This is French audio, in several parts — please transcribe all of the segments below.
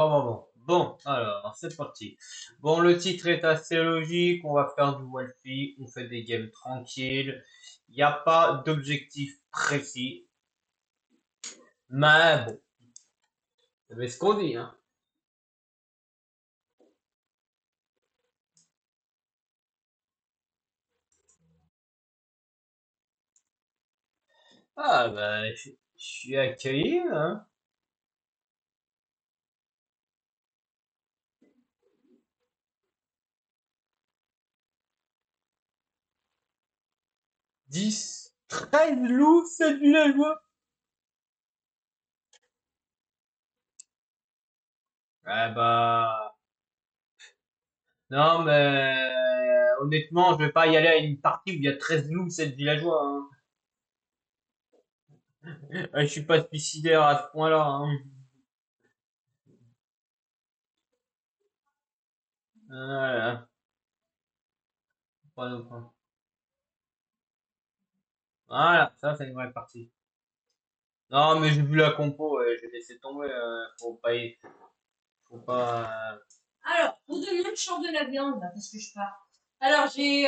Bon, alors, c'est parti. Bon, le titre est assez logique. On va faire du Wolfie. On fait des games tranquilles. Il n'y a pas d'objectif précis. Mais bon, c'est ce qu'on dit, hein. Ah, ben, je suis accueilli, hein. 10, 13 loups, 7 villageois. Ah bah, non, mais honnêtement, je vais pas y aller à une partie où il y a 13 loups, 7 villageois, hein. Je suis pas suicidaire à ce point-là, hein. Voilà. Voilà, ça c'est une vraie partie. Non, mais j'ai vu la compo, j'ai laissé tomber. Faut pas. Alors, pour demain, je sors de la viande, là, parce que je pars. Alors, j'ai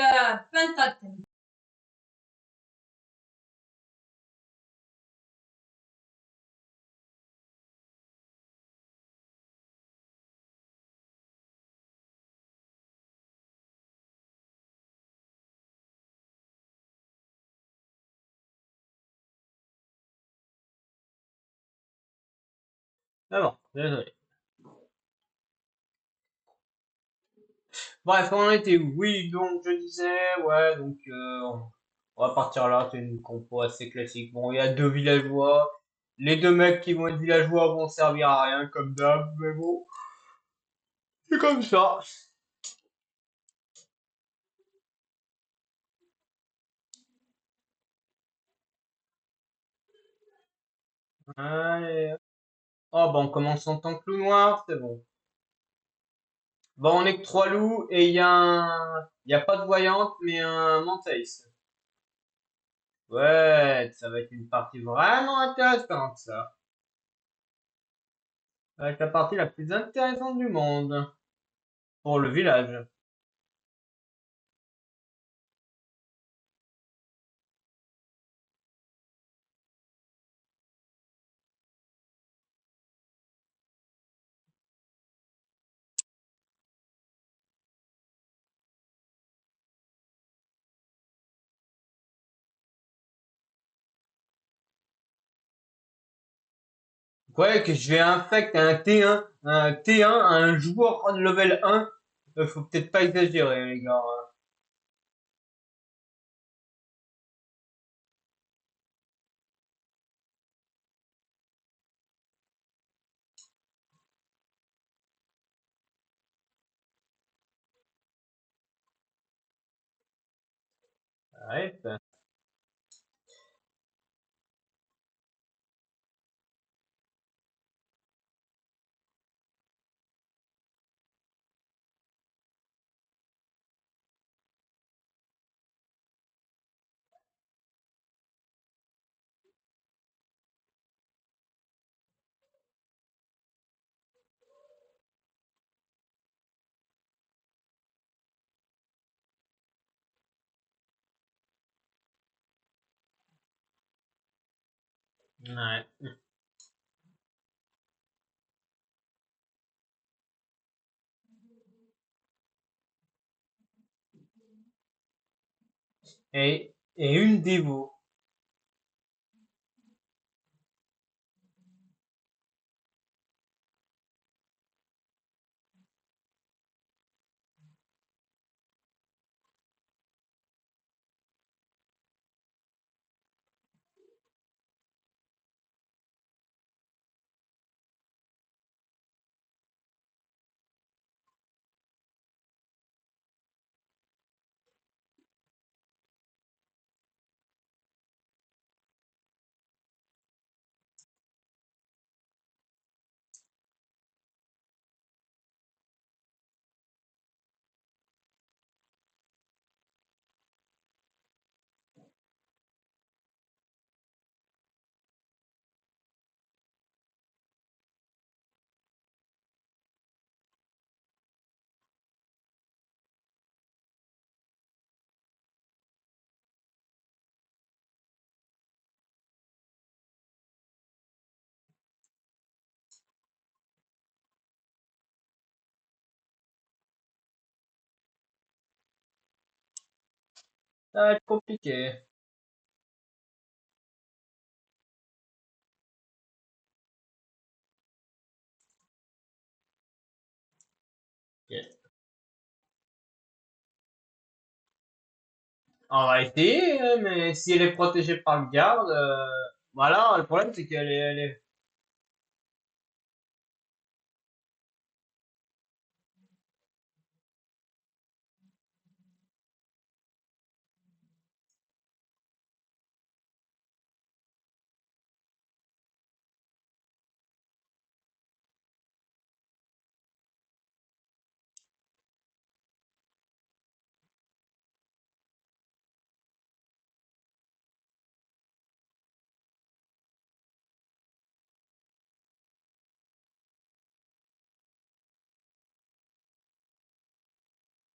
patate. Ah bon, désolé. Bref, on en était où? Oui, donc je disais, ouais, donc on va partir là. C'est une compo assez classique. Bon, il y a deux villageois. Les deux mecs qui vont être villageois vont servir à rien, comme d'hab, mais bon, c'est comme ça. Allez. Oh, bon, on commence en tant que loup noir, c'est bon. Bon, on est que trois loups et il y a pas de voyante, mais un manteis. Ouais, ça va être une partie vraiment intéressante, ça. Ça va être la partie la plus intéressante du monde. Pour le village. Ouais, que je vais infect un T1, un joueur de level 1. Faut peut-être pas exagérer, les gars. Ouais, ouais. Et une dévo. Ça va être compliqué. Ok. On va essayer, hein, mais si elle est protégée par le garde, voilà, le problème c'est qu'elle est.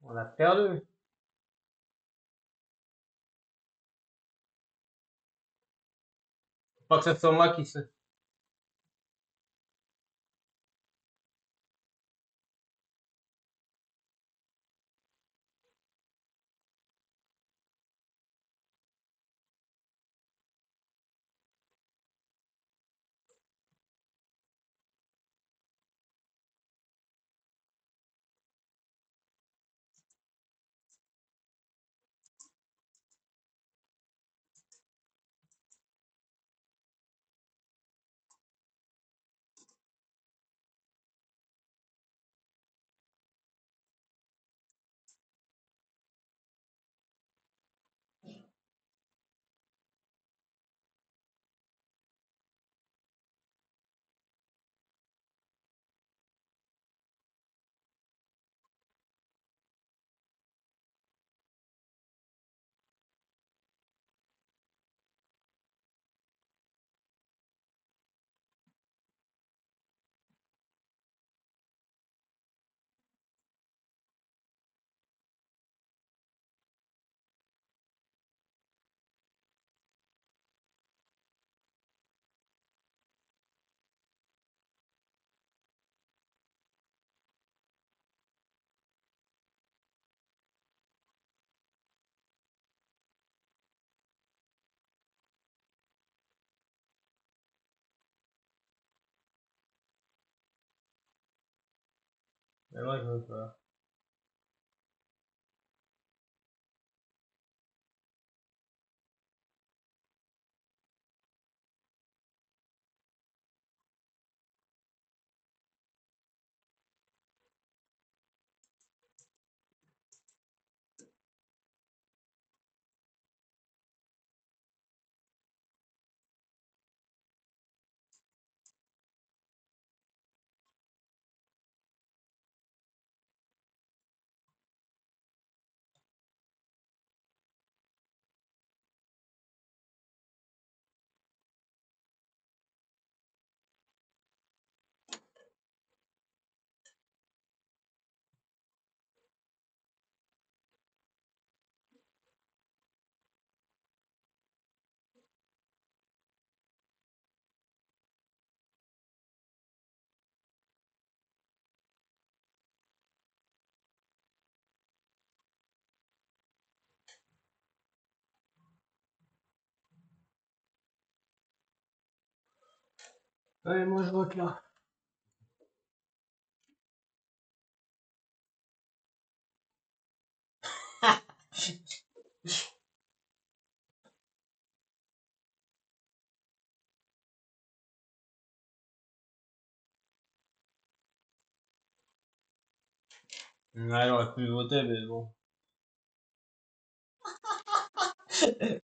On a perdu. Faut pas que ce soit moi qui se. Mais moi je veux pas. Ouais, moi je vote là. Ouais, j'aurais pu voter, mais bon.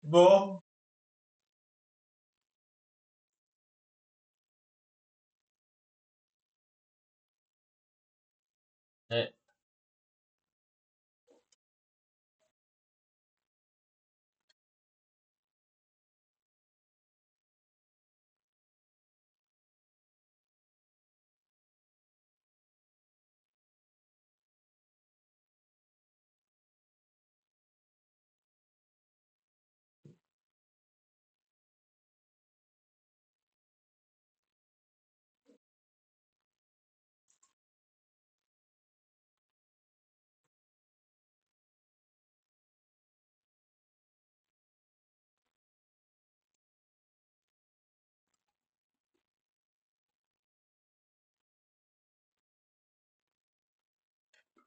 Bon. Eh,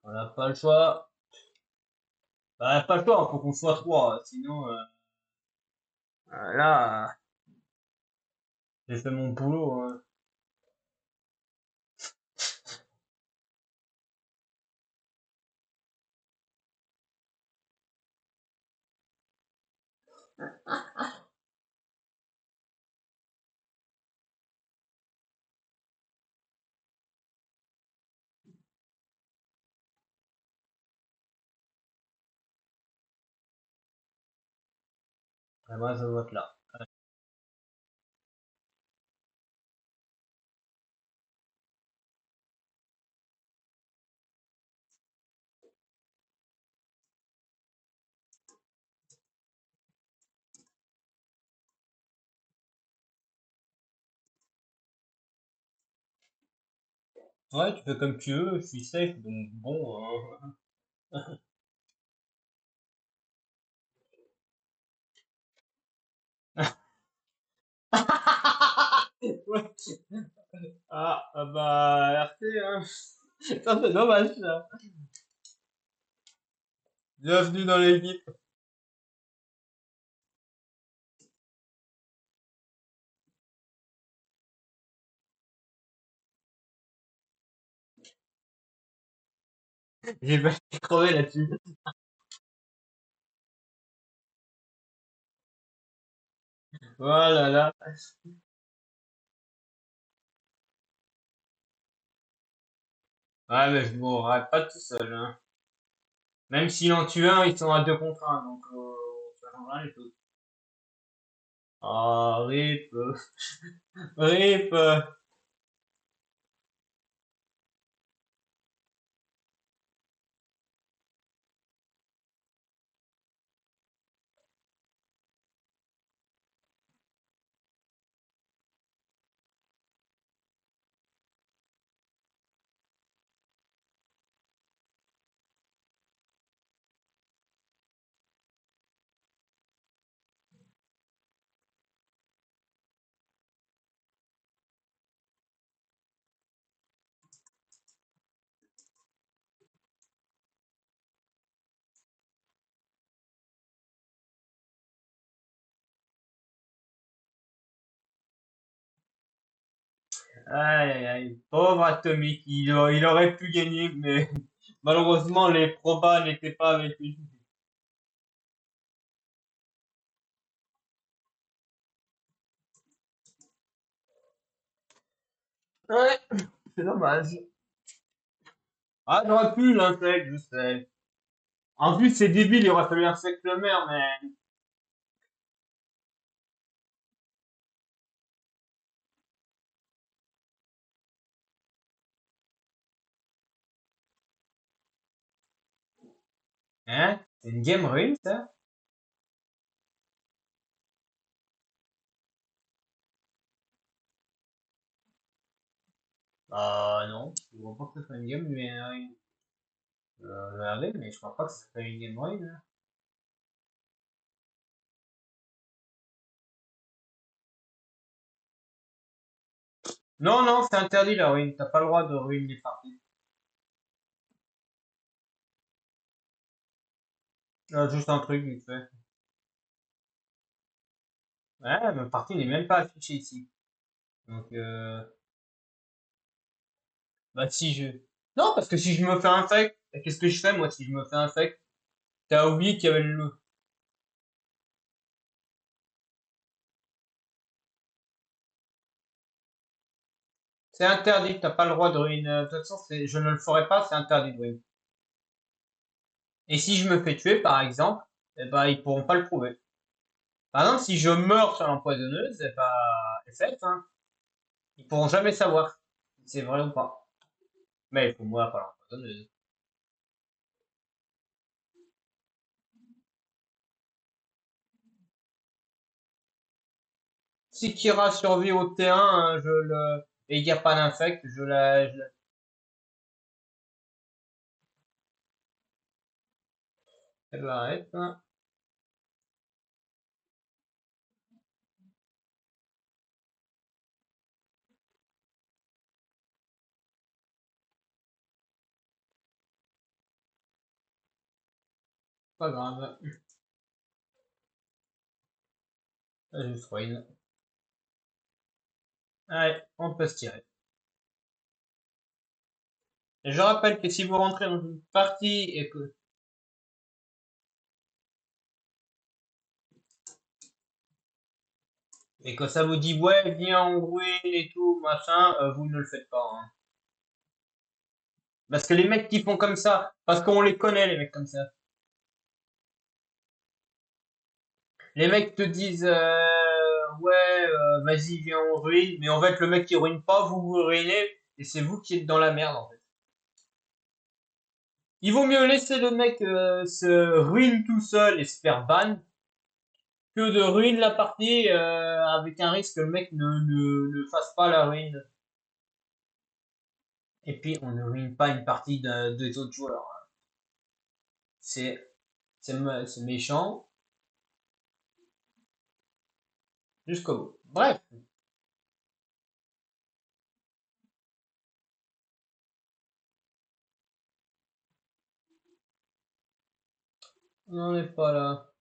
On n'a pas le choix. Bah, pas le choix, faut qu'on soit trois, sinon, là, j'ai fait mon boulot, hein. Et moi, je vote là. Ouais, tu fais comme tu veux, je suis safe, donc bon, Ouais. Bah, RT, hein. Ça, c'est dommage, ça. Bienvenue dans l'équipe. J'ai pas crevé là-dessus. Voilà, là. Ouais, mais je mourrai pas tout seul, hein. Même s'il en tue un, ils sont à 2 contre 1, donc, ça change rien du tout. Ah, rip, rip. Aïe, aïe, aïe. Pauvre Atomic, il aurait pu gagner, mais malheureusement, les probas n'étaient pas avec lui. Ouais, c'est dommage. Ah, j'aurais pu l'insecte, je sais. En plus, c'est débile, il aurait fallu insecte le maire, mais... Hein? C'est une game ruine, ça? Non. Je vois pas que ce soit une game ruine. Regardez, mais je crois pas que ce soit une game ruine, hein. Non, non, c'est interdit la ruine. T'as pas le droit de ruiner les parties. Juste un truc, vite fait. Ouais, ma partie n'est même pas affichée ici. Donc, bah si je... Non, parce que si je me fais infect, qu'est-ce que je fais, moi, si je me fais infect? T'as oublié qu'il y avait le... C'est interdit, t'as pas le droit de ruiner. De toute façon, je ne le ferai pas, c'est interdit de ruiner. Et si je me fais tuer, par exemple, eh ben, ils pourront pas le prouver. Par exemple, si je meurs sur l'empoisonneuse, eh ben, c'est fait, hein. Ils pourront jamais savoir si c'est vrai ou pas. Mais il faut mourir par l'empoisonneuse. Si Kira survit au T1, hein, et il n'y a pas d'infect, elle l'arrête, hein. Pas grave. Juste ruine. Allez, on peut se tirer. Je rappelle que si vous rentrez dans une partie et que ça vous dit ouais viens en ruine et tout machin, vous ne le faites pas, hein. Parce que les mecs qui font comme ça, parce qu'on les connaît les mecs comme ça. Les mecs te disent ouais vas-y viens en ruine, mais en fait le mec qui ruine pas, vous vous ruinez et c'est vous qui êtes dans la merde en fait. Il vaut mieux laisser le mec se ruine tout seul et se faire ban que de ruiner la partie avec un risque que le mec ne fasse pas la ruine. Et puis on ne ruine pas une partie des autres joueurs. C'est c'est méchant jusqu'au bout. Bref, on n'en est pas là.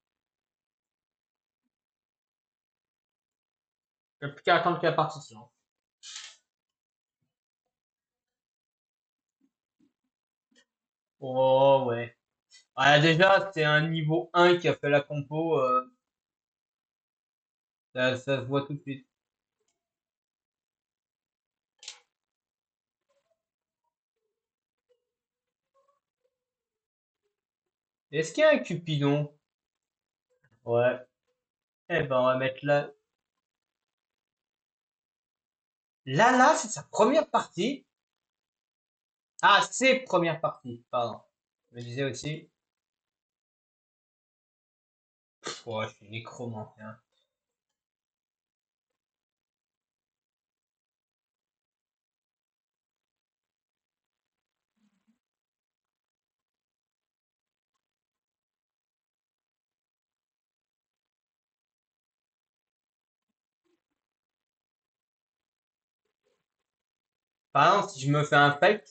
Il n'y a plus qu'à attendre que la partie se lance. Oh ouais. Ah, déjà, c'est un niveau 1 qui a fait la compo. Ça se voit tout de suite. Est-ce qu'il y a un Cupidon? Ouais. Eh ben, on va mettre là. Là, c'est sa première partie. Ah, c'est première partie. Pardon. Je me disais aussi. Ouais, je suis nécromante, hein. Par exemple, si je me fais un fake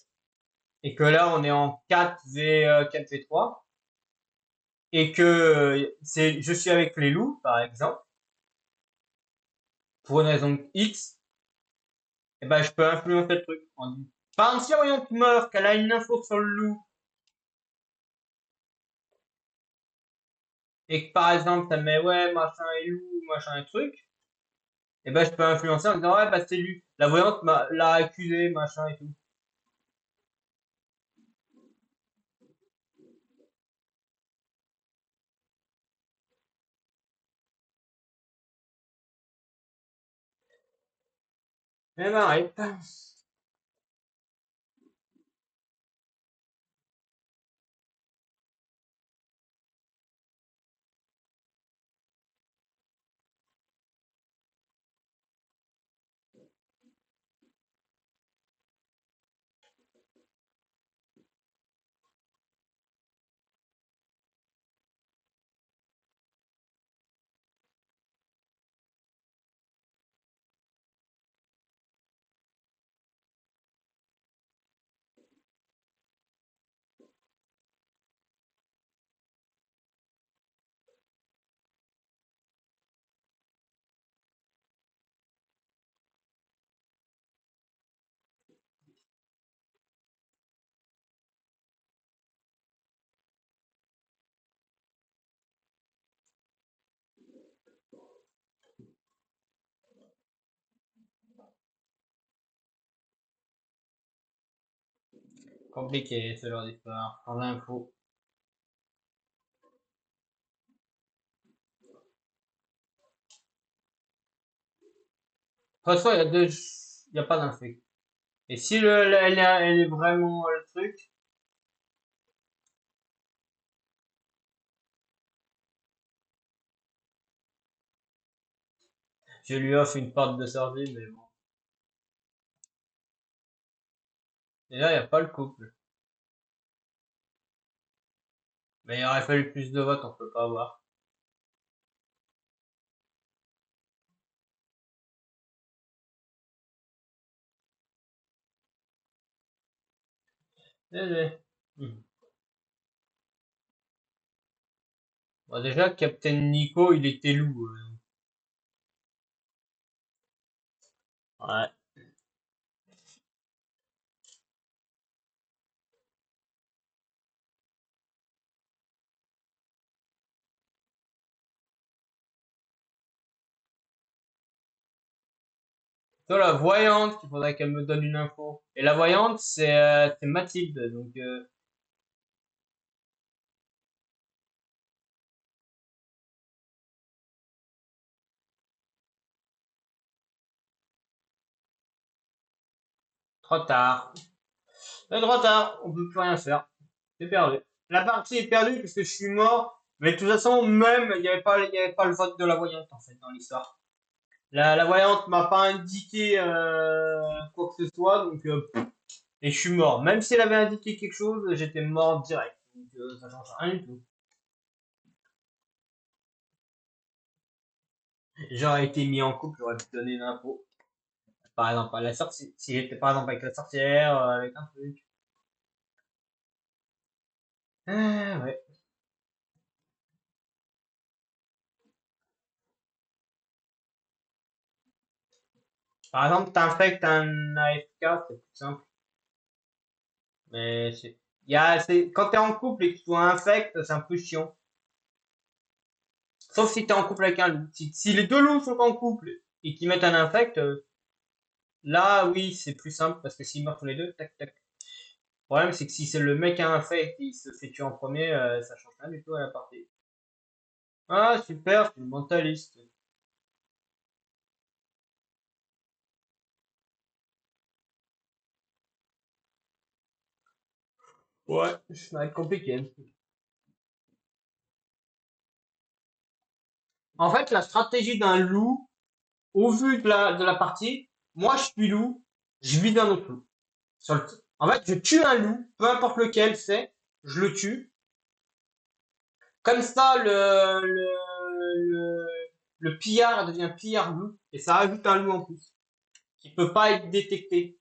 et que là, on est en 4v3 et que je suis avec les loups, par exemple, pour une raison X, eh ben, je peux influencer le truc. Par exemple, si Orion meurt, qu'elle a une info sur le loup, et que par exemple, ça met ouais, machin et loup, machin et truc, eh ben, je peux influencer en disant ouais, bah, c'est lui. La voyante l'a accusé, machin et tout. Eh ben, arrête. Compliqué, ce genre d'histoire. En info. De toute façon, il y a pas d'info. Et si elle est vraiment le truc, je lui offre une porte de sortie, mais bon. Et là, il n'y a pas le couple. Mais il aurait fallu plus de votes, on peut pas avoir. Désolé. Bon, déjà, Captain Nico, il était loup. Ouais. Toi, la voyante, il faudrait qu'elle me donne une info. Et la voyante, c'est Mathilde, donc trop tard. Trop tard, on peut plus rien faire. C'est perdu. La partie est perdue parce que je suis mort. Mais de toute façon, même, il y avait pas le vote de la voyante, en fait, dans l'histoire. La voyante m'a pas indiqué quoi que ce soit, donc et je suis mort. Même si elle avait indiqué quelque chose, j'étais mort direct. Donc ça change rien du tout. J'aurais été mis en couple, j'aurais pu donner une info. Par exemple, à la sortie. Si j'étais par exemple avec la sorcière, avec un truc. Ah, ouais. Par exemple, t'infectes un AFK, c'est plus simple. Mais quand t'es en couple et que tu dois infecte, c'est un peu chiant. Sauf si t'es en couple avec un loup. Si les deux loups sont en couple et qu'ils mettent un infect, là, oui, c'est plus simple parce que s'ils meurent tous les deux, tac, tac. Le problème, c'est que si c'est le mec à infect qui se fait tuer en premier, ça change rien du tout à la partie. Ah, super, je suis mentaliste. Ouais, ça va être compliqué. En fait, la stratégie d'un loup, au vu de la partie, moi je suis loup, je vise un autre loup. En fait, je tue un loup, peu importe lequel c'est, je le tue. Comme ça, le pillard devient pillard loup, et ça ajoute un loup en plus, qui peut pas être détecté.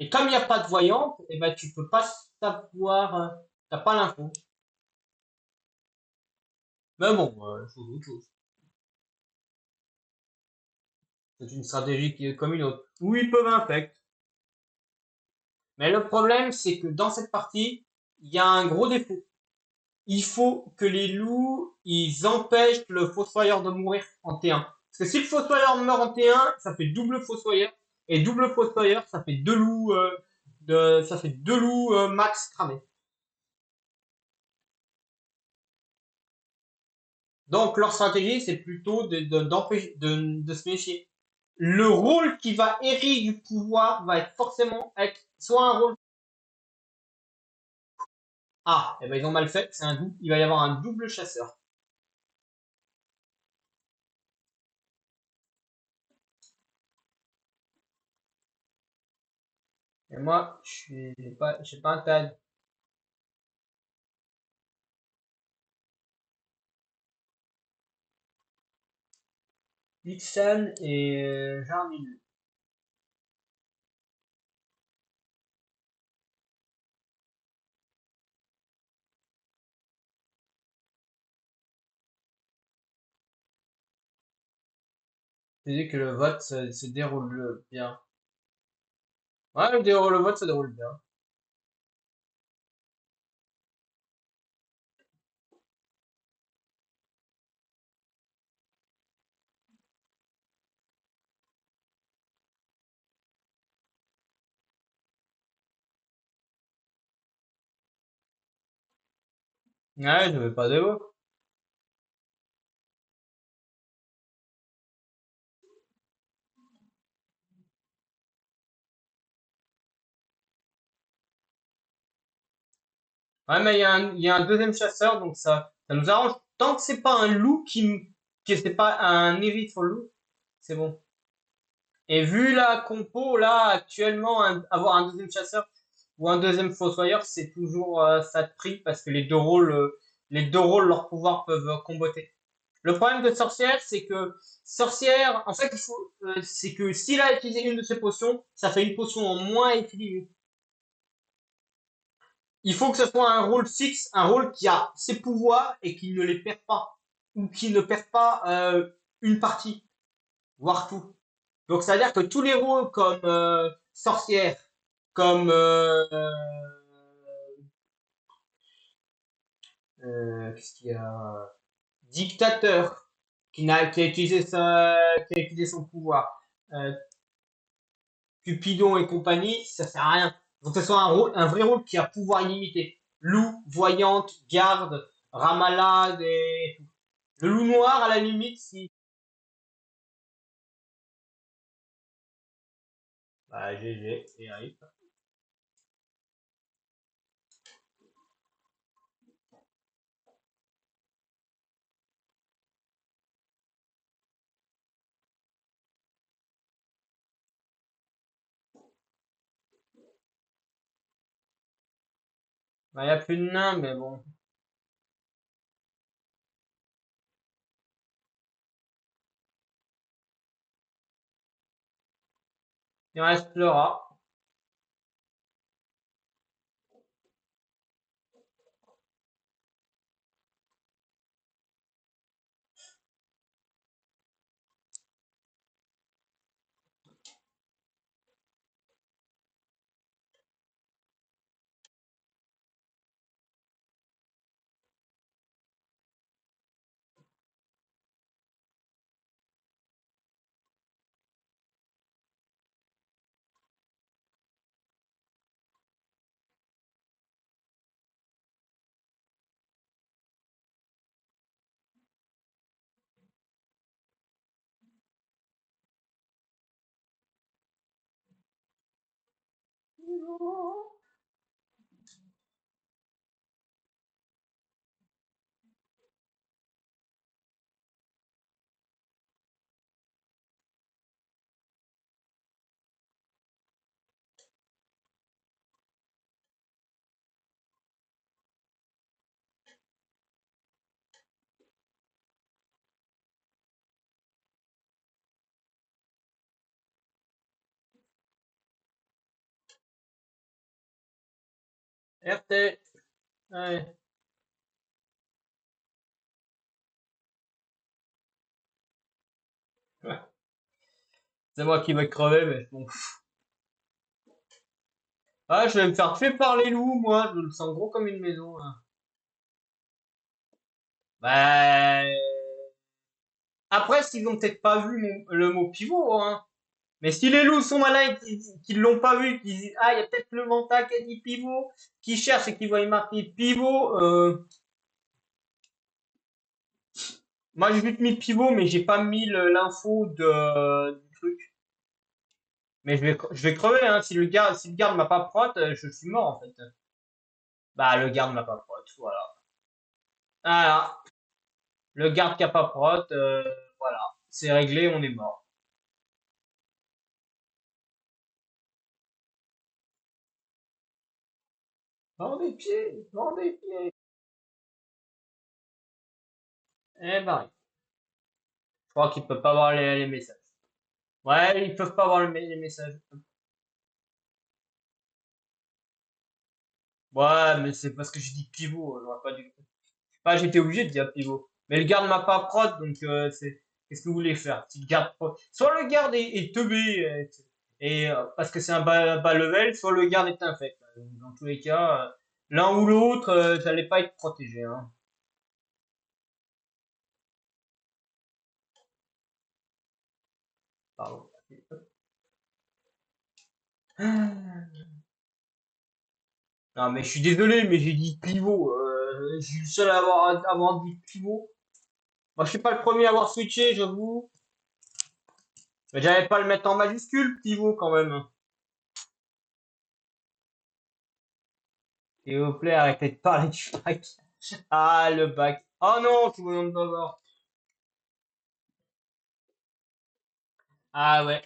Et comme il n'y a pas de voyante, et ben tu peux pas savoir, t'as pas l'info. Mais bon, faut autre chose. C'est une stratégie qui est comme une autre. Oui, ils peuvent infect. Mais le problème, c'est que dans cette partie, il y a un gros défaut. Il faut que les loups, ils empêchent le fossoyeur de mourir en T1. Parce que si le fossoyeur meurt en T1, ça fait double fossoyeur. Et double fossoyeur, ça fait deux loups, ça fait deux loups max cramés. Donc leur stratégie, c'est plutôt de se méfier. Le rôle qui va hériter du pouvoir va être forcément être soit un rôle. Ah, eh ben ils ont mal fait, c'est un double. Il va y avoir un double chasseur. Et moi, j'ai pas un tag. Ixan et Jarmil. Je dis que le vote se déroule bien. Ouais, le vote se déroule bien. Ouais, je vais pas de vote. Ouais, mais il y a un deuxième chasseur, donc ça nous arrange. Tant que c'est pas un loup que c'est pas un hérite sur loup, c'est bon. Et vu la compo, là, actuellement, avoir un deuxième chasseur ou un deuxième fossoyeur, c'est toujours ça de prix parce que les deux rôles, leurs pouvoirs peuvent comboter. Le problème de sorcière, c'est que sorcière, en fait, c'est que s'il a utilisé une de ses potions, ça fait une potion en moins à utiliser. Il faut que ce soit un rôle fixe, un rôle qui a ses pouvoirs et qui ne les perd pas. Ou qui ne perd pas une partie, voire tout. Donc ça veut dire que tous les rôles comme sorcière, comme qu'est-ce qu'il y a, dictateur, qui a utilisé qui a utilisé son pouvoir, euh, Cupidon et compagnie, ça sert à rien. Il faut que ce soit un vrai rôle qui a pouvoir illimité. Loup, voyante, garde, ramalade et tout. Le loup noir, à la limite, si. Bah, GG, et arrive. Bah, y a plus de nains, mais bon. Il reste le rat. RT. Ouais. C'est moi qui vais crever, mais bon. Ah, je vais me faire tuer par les loups, moi. Je me sens gros comme une maison, hein. Bah. Après, s'ils ont peut-être pas vu le mot pivot, hein. Mais si les loups sont malins et qu'ils l'ont pas vu, qu'ils disent, ah, il y a peut-être le mental qui a dit pivot, qui cherche et qui voit marquer pivot, moi j'ai juste mis pivot, mais j'ai pas mis l'info du truc. Mais je vais crever, hein. Si le garde m'a pas prot, je suis mort, en fait. Bah, le garde m'a pas prot, voilà. Voilà. Le garde qui a pas prot, voilà. C'est réglé, on est mort. Vends des pieds, vends des pieds. Eh ben, je crois qu'il peut pas voir les messages. Ouais, ils peuvent pas voir les messages. Ouais, mais c'est parce que j'ai dit pivot, j'aurais pas dû. Pas, j'étais obligé de dire pivot. Mais le garde m'a pas prod, donc qu'est-ce que vous voulez faire? Si le garde prod, soit le garde est teubé parce que c'est un bas level, soit le garde est infect. Dans tous les cas, l'un ou l'autre, j'allais pas être protégé, hein. Pardon. Non, mais je suis désolé, mais j'ai dit pivot. Je suis le seul à avoir dit pivot. Moi, je suis pas le premier à avoir switché, j'avoue. Mais j'allais pas le mettre en majuscule, pivot, quand même. S'il vous plaît, arrêtez de parler du bac. Ah, le bac. Oh non, je vous demande d'abord. Ah ouais,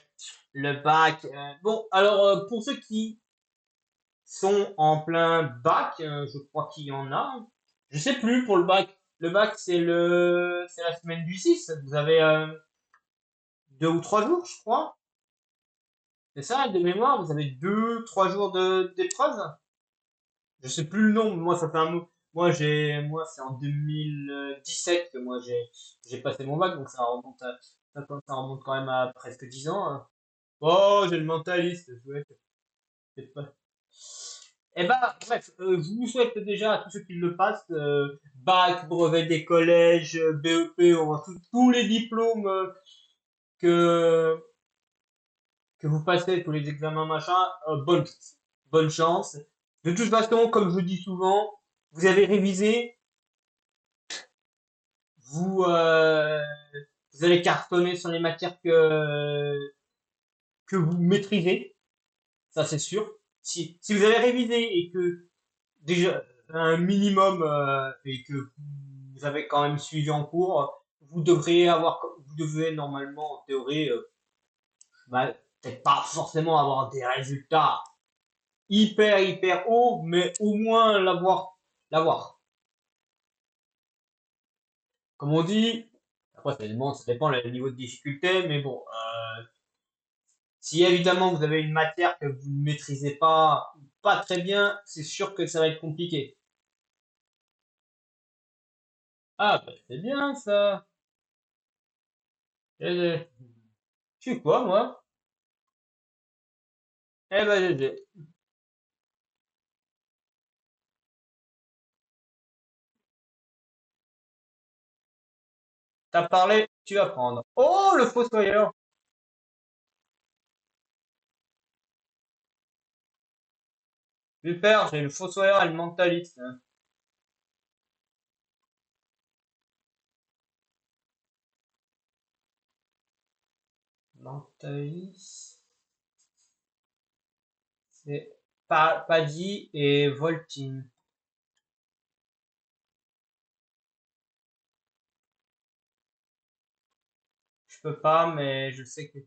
le bac. Bon, alors, pour ceux qui sont en plein bac, je crois qu'il y en a. Je sais plus pour le bac. Le bac, c'est la semaine du 6. Vous avez 2 ou 3 jours, je crois. C'est ça, de mémoire, vous avez 2, 3 jours d'épreuve. Je sais plus le nom, mais moi ça fait un mot. Moi c'est en 2017 que j'ai passé mon bac, donc ça remonte quand même à presque 10 ans, hein. Oh, j'ai le mentaliste, ouais, c'est pas. Eh ben, bref, je vous souhaite déjà à tous ceux qui le passent, bac, brevet des collèges, BEP, on va tous les diplômes que que vous passez, tous les examens machin, bonne chance. De toute façon, comme je dis souvent, vous avez révisé, vous vous allez cartonner sur les matières que vous maîtrisez, ça c'est sûr. Si vous avez révisé et que déjà un minimum et que vous avez quand même suivi en cours, vous devez normalement en théorie, bah, peut-être pas forcément avoir des résultats hyper hauts, mais au moins l'avoir. Comme on dit, après ça dépend le niveau de difficulté, mais bon, si évidemment vous avez une matière que vous ne maîtrisez pas très bien, c'est sûr que ça va être compliqué. Ah, bah, c'est bien ça. Euh, Je suis quoi, moi? Eh ben, GG. T'as parlé, tu vas prendre. Oh, le fossoyeur! Super, j'ai le fossoyeur et le mentaliste, hein. Mentaliste, c'est Paddy et Voltine. Je peux pas, mais je sais que.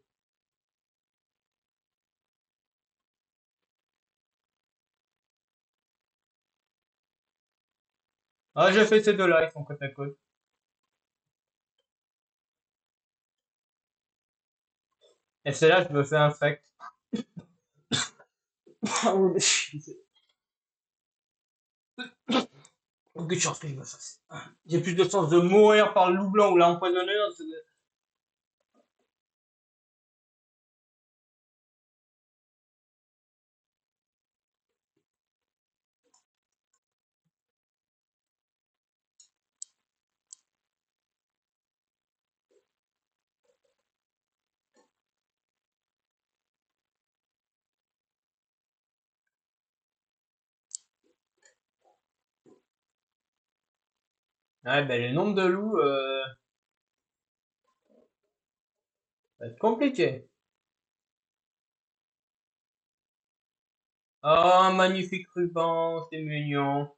Ah, je fais ces deux-là, ils sont côte à côte. Et c'est là que je me fais infect. Aucune chance que je me fasse. J'ai plus de chance de mourir par le loup blanc ou l'empoisonneur. Ouais, ben, le nombre de loups, va être compliqué. Oh, un magnifique ruban, c'est mignon.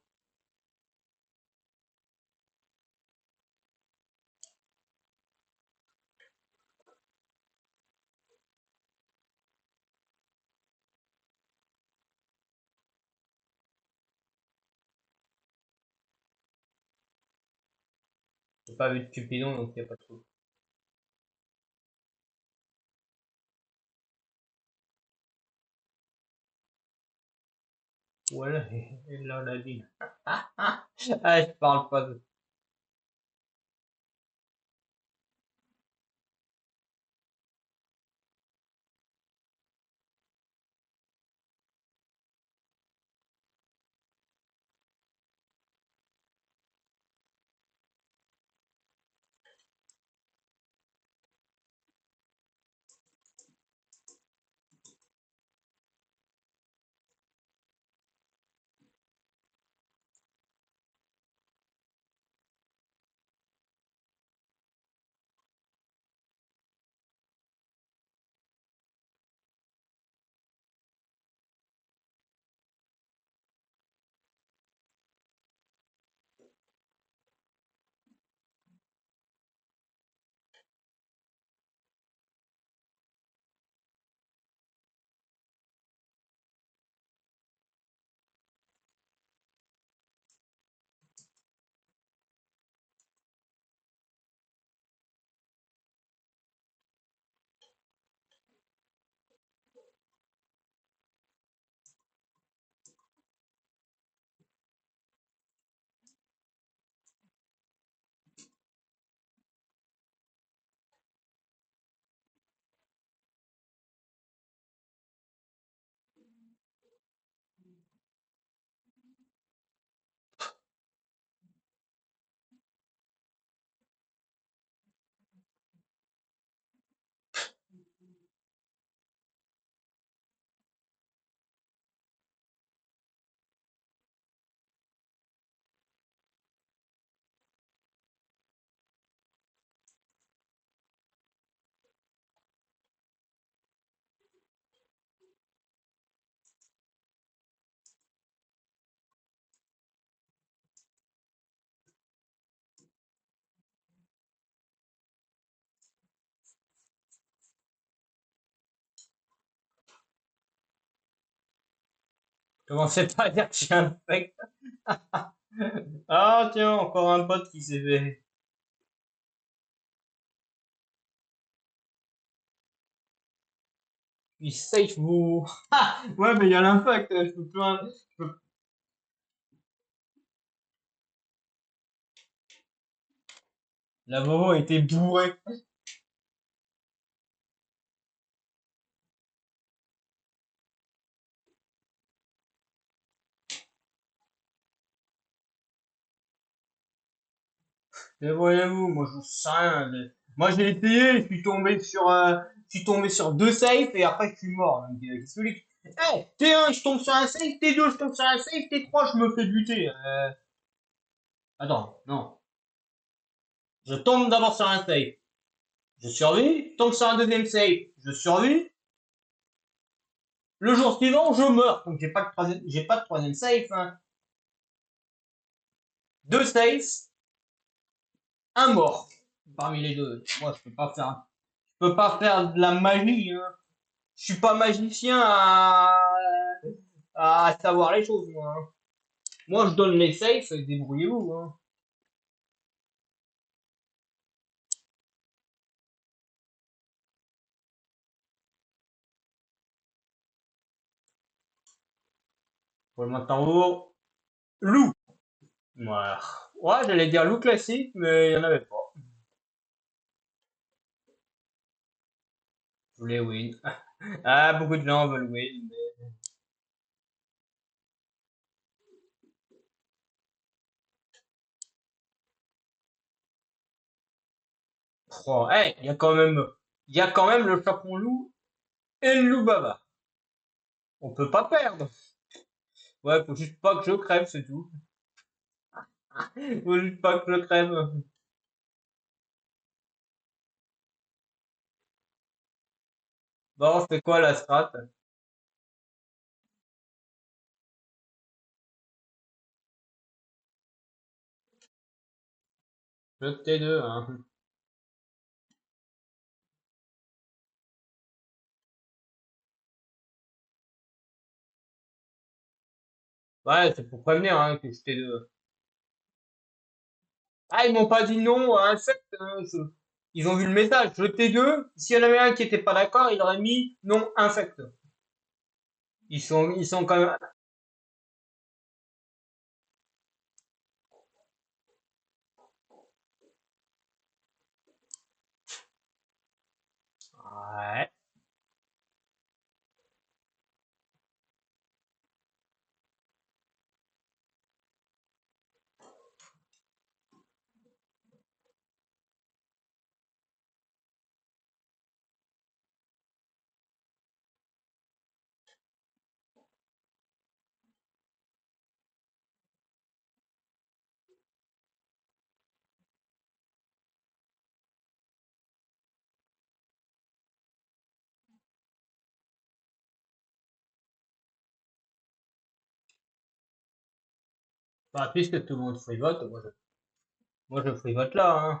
J'ai pas vu de Cupidon, donc y a pas trop. Voilà, et là, la ligne. Ah, je parle pas de. Commencez pas à dire que je suis infect. Ah, tiens, encore un pote qui s'est fait. Il safe vous. Ah, ouais, mais il y a l'infect, je peux plus La Vovo a été bourrée. Mais voyez-vous, moi je sais rien. Moi j'ai essayé, je suis tombé sur deux safes et après je suis mort. Donc, celui qui... Hey, T1, je tombe sur un safe, T2, je tombe sur un safe, T3, je me fais buter. Attends, non. Je tombe d'abord sur un safe. Je survis, je tombe sur un deuxième safe. Je survis. Le jour suivant, je meurs. Donc j'ai pas de troisième safe, hein. Deux safes, un mort. Parmi les deux. Moi, je peux pas faire de la magie, hein. Je suis pas magicien à savoir les choses, moi, hein. Moi, je donne les safes, débrouillez-vous, hein. Pour le maintenant, loup. Ouais, ouais, j'allais dire loup classique, mais il y en avait pas. Je voulais win. Ah, beaucoup de gens veulent win. Oh, hey, il y a quand même le chapon loup et le loup baba. On peut pas perdre. Ouais, faut juste pas que je crève, c'est tout. Faut juste pas que je crève. Bon, c'est quoi la strat? Je T2, hein. Ouais, c'est pour prévenir, hein, que je T2. Ah, ils m'ont pas dit non à un secte, hein, ils ont vu le message, je T2. S'il y en avait un qui était pas d'accord, il aurait mis non infect. Ils sont quand même. Ouais. Bah, puisque tout le monde free vote, moi je free vote là, hein.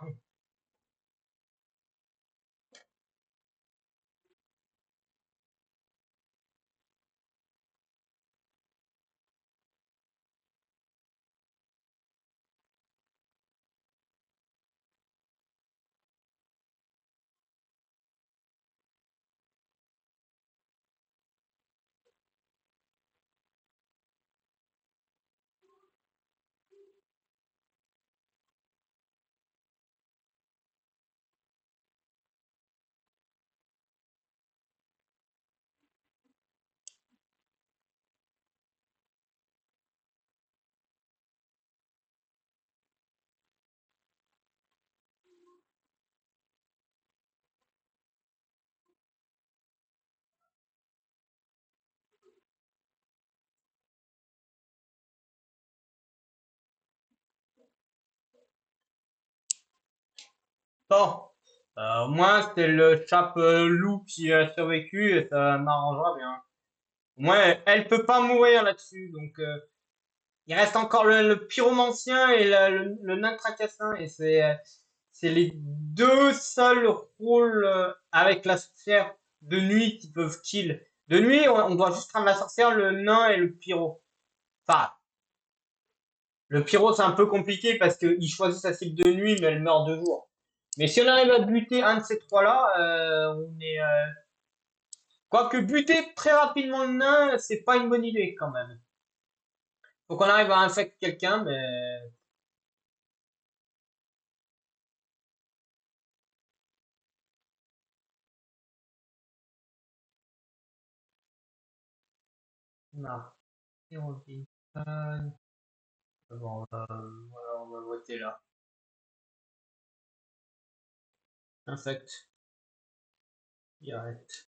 Bon, au moins c'est le chape loup qui a survécu et ça m'arrangera bien. Au moins elle peut pas mourir là-dessus, donc il reste encore le pyromancien et le nain tracassin et c'est les deux seuls rôles avec la sphère de nuit qui peuvent kill. De nuit, on doit juste craindre la sorcière, le nain et le pyro. Enfin, le pyro, c'est un peu compliqué parce qu'il choisit sa cible de nuit, mais elle meurt de jour. Mais si on arrive à buter un de ces trois-là, on est... Quoique buter très rapidement le nain, c'est pas une bonne idée quand même. Faut qu'on arrive à infecter quelqu'un, mais... Non. Et on dit... Bon, voilà, on va voter là. Infect. Direct.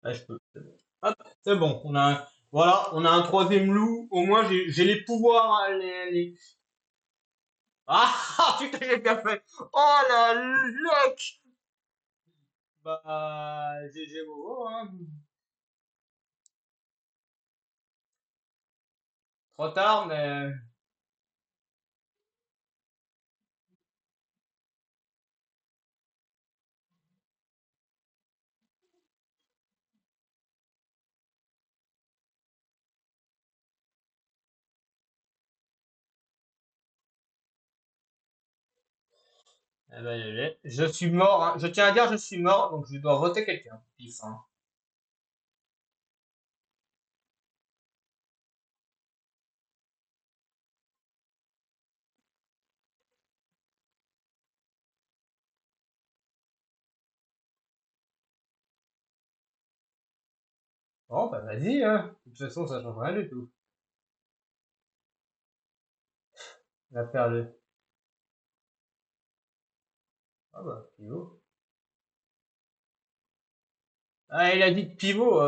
Là, je peux. C'est bon. Hop, c'est bon. On a un... Voilà, on a un troisième loup. Au moins, j'ai les pouvoirs. Ah, putain, j'ai bien fait. Oh la luck. Bah, GG Bobo, hein. Trop tard, mais... Eh ben, je suis mort, hein. Je tiens à dire, je suis mort, donc je dois voter quelqu'un. Pif, hein. Bon, bah vas-y, hein. De toute façon, ça change rien du tout. Il a perdu. Ah bah, pivot. Ah, il a dit pivot.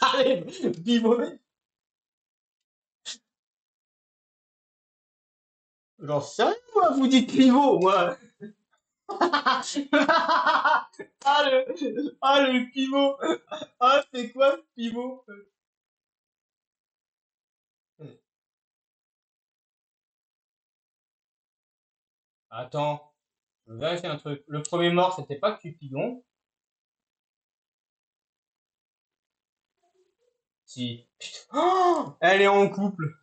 Allez, pivot. J'en sais rien, moi, vous dites pivot, moi. Le pivot. Ah, c'est quoi ce pivot? Attends, je vais vérifier un truc. Le premier mort, c'était pas Cupidon. Si. Putain. Oh, elle est en couple.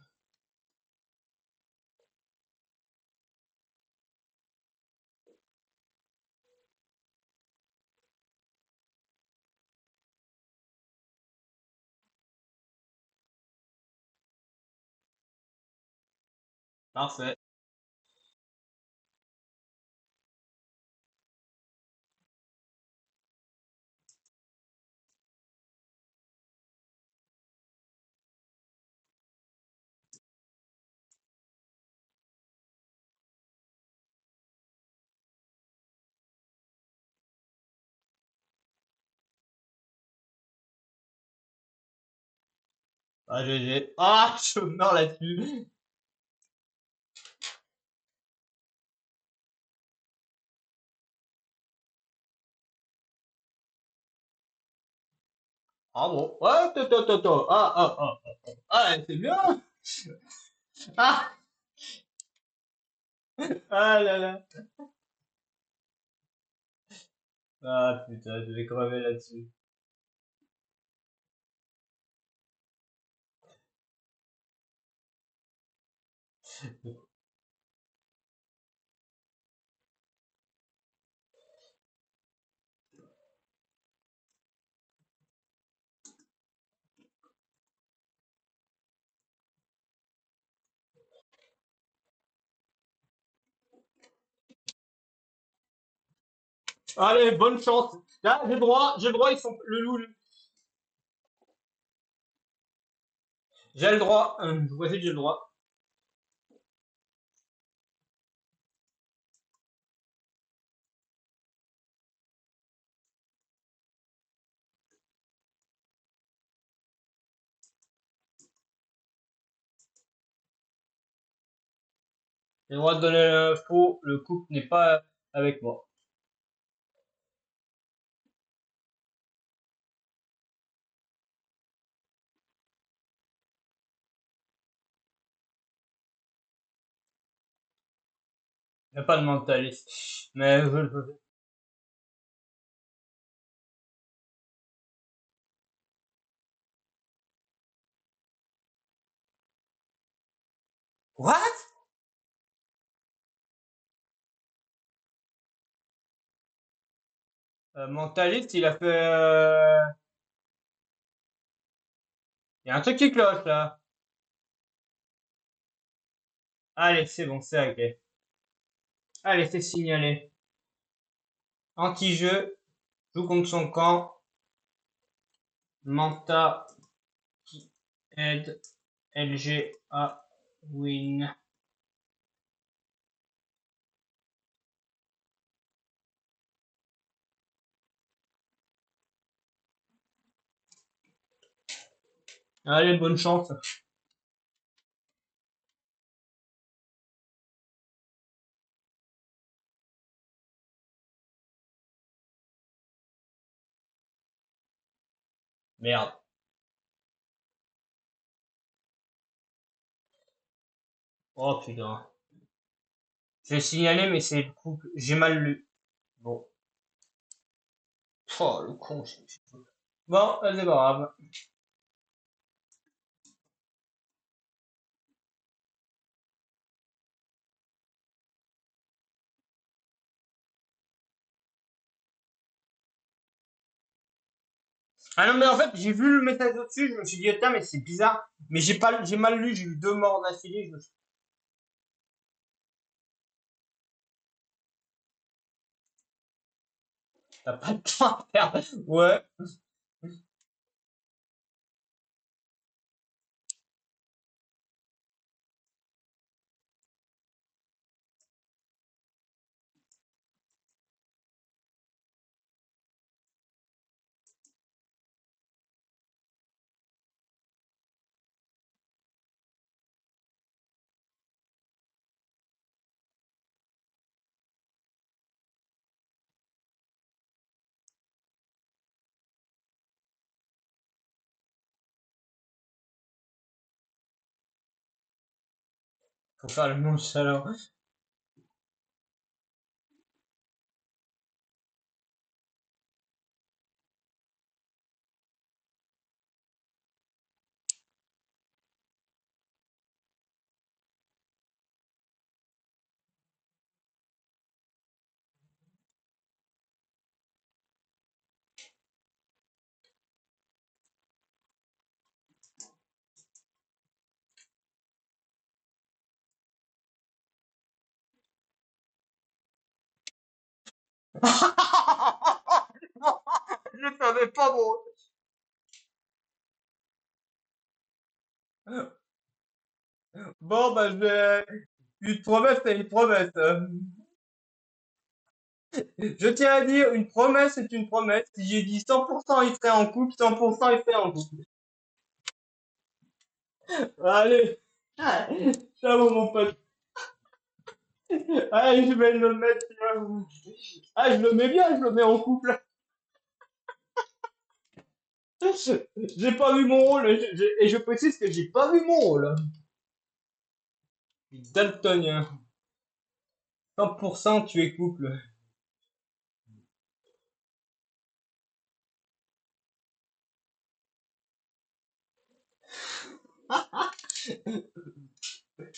Parfait. Ah, GG. Ah, je meurs là-dessus. Ah bon. Ouais, toto. Ah, c'est bien. Ah, ah là là. Ah putain, je vais crever là-dessus. Allez, bonne chance. Là, j'ai le droit, ils sont le loup. J'ai le droit. Voici, j'ai le droit. J'ai le droit de donner l'info. Le couple n'est pas avec moi. Il n'y a pas de mentaliste. Mais je le veux. What? Mentaliste, il a fait... Il y a un truc qui cloche là. Allez, c'est bon, c'est ok. Allez, c'est signalé. Anti-jeu, joue contre son camp. Manta qui aide LG à win. Allez, bonne chance. Merde. Oh putain. J'ai signalé, mais c'est le coup que j'ai mal lu. Bon. Oh, le con. Bon, c'est pas grave. Ah non, mais en fait, j'ai vu le message au-dessus, je me suis dit, putain, mais c'est bizarre. Mais j'ai mal lu, j'ai eu deux morts d'affilée. T'as pas de temps à perdre. Ouais. Faut faire le nonchalant. Je savais pas, bon. Bon, bah, une promesse, c'est une promesse. Je tiens à dire, une promesse est une promesse. Si j'ai dit 100% il serait en couple, 100% il serait en couple. Allez. Ciao, mon pote. Allez, je vais le mettre. Ah, je le mets bien, je le mets en couple. J'ai pas vu mon rôle, et je précise que j'ai pas vu mon rôle. Daltonien. 100% tu es couple.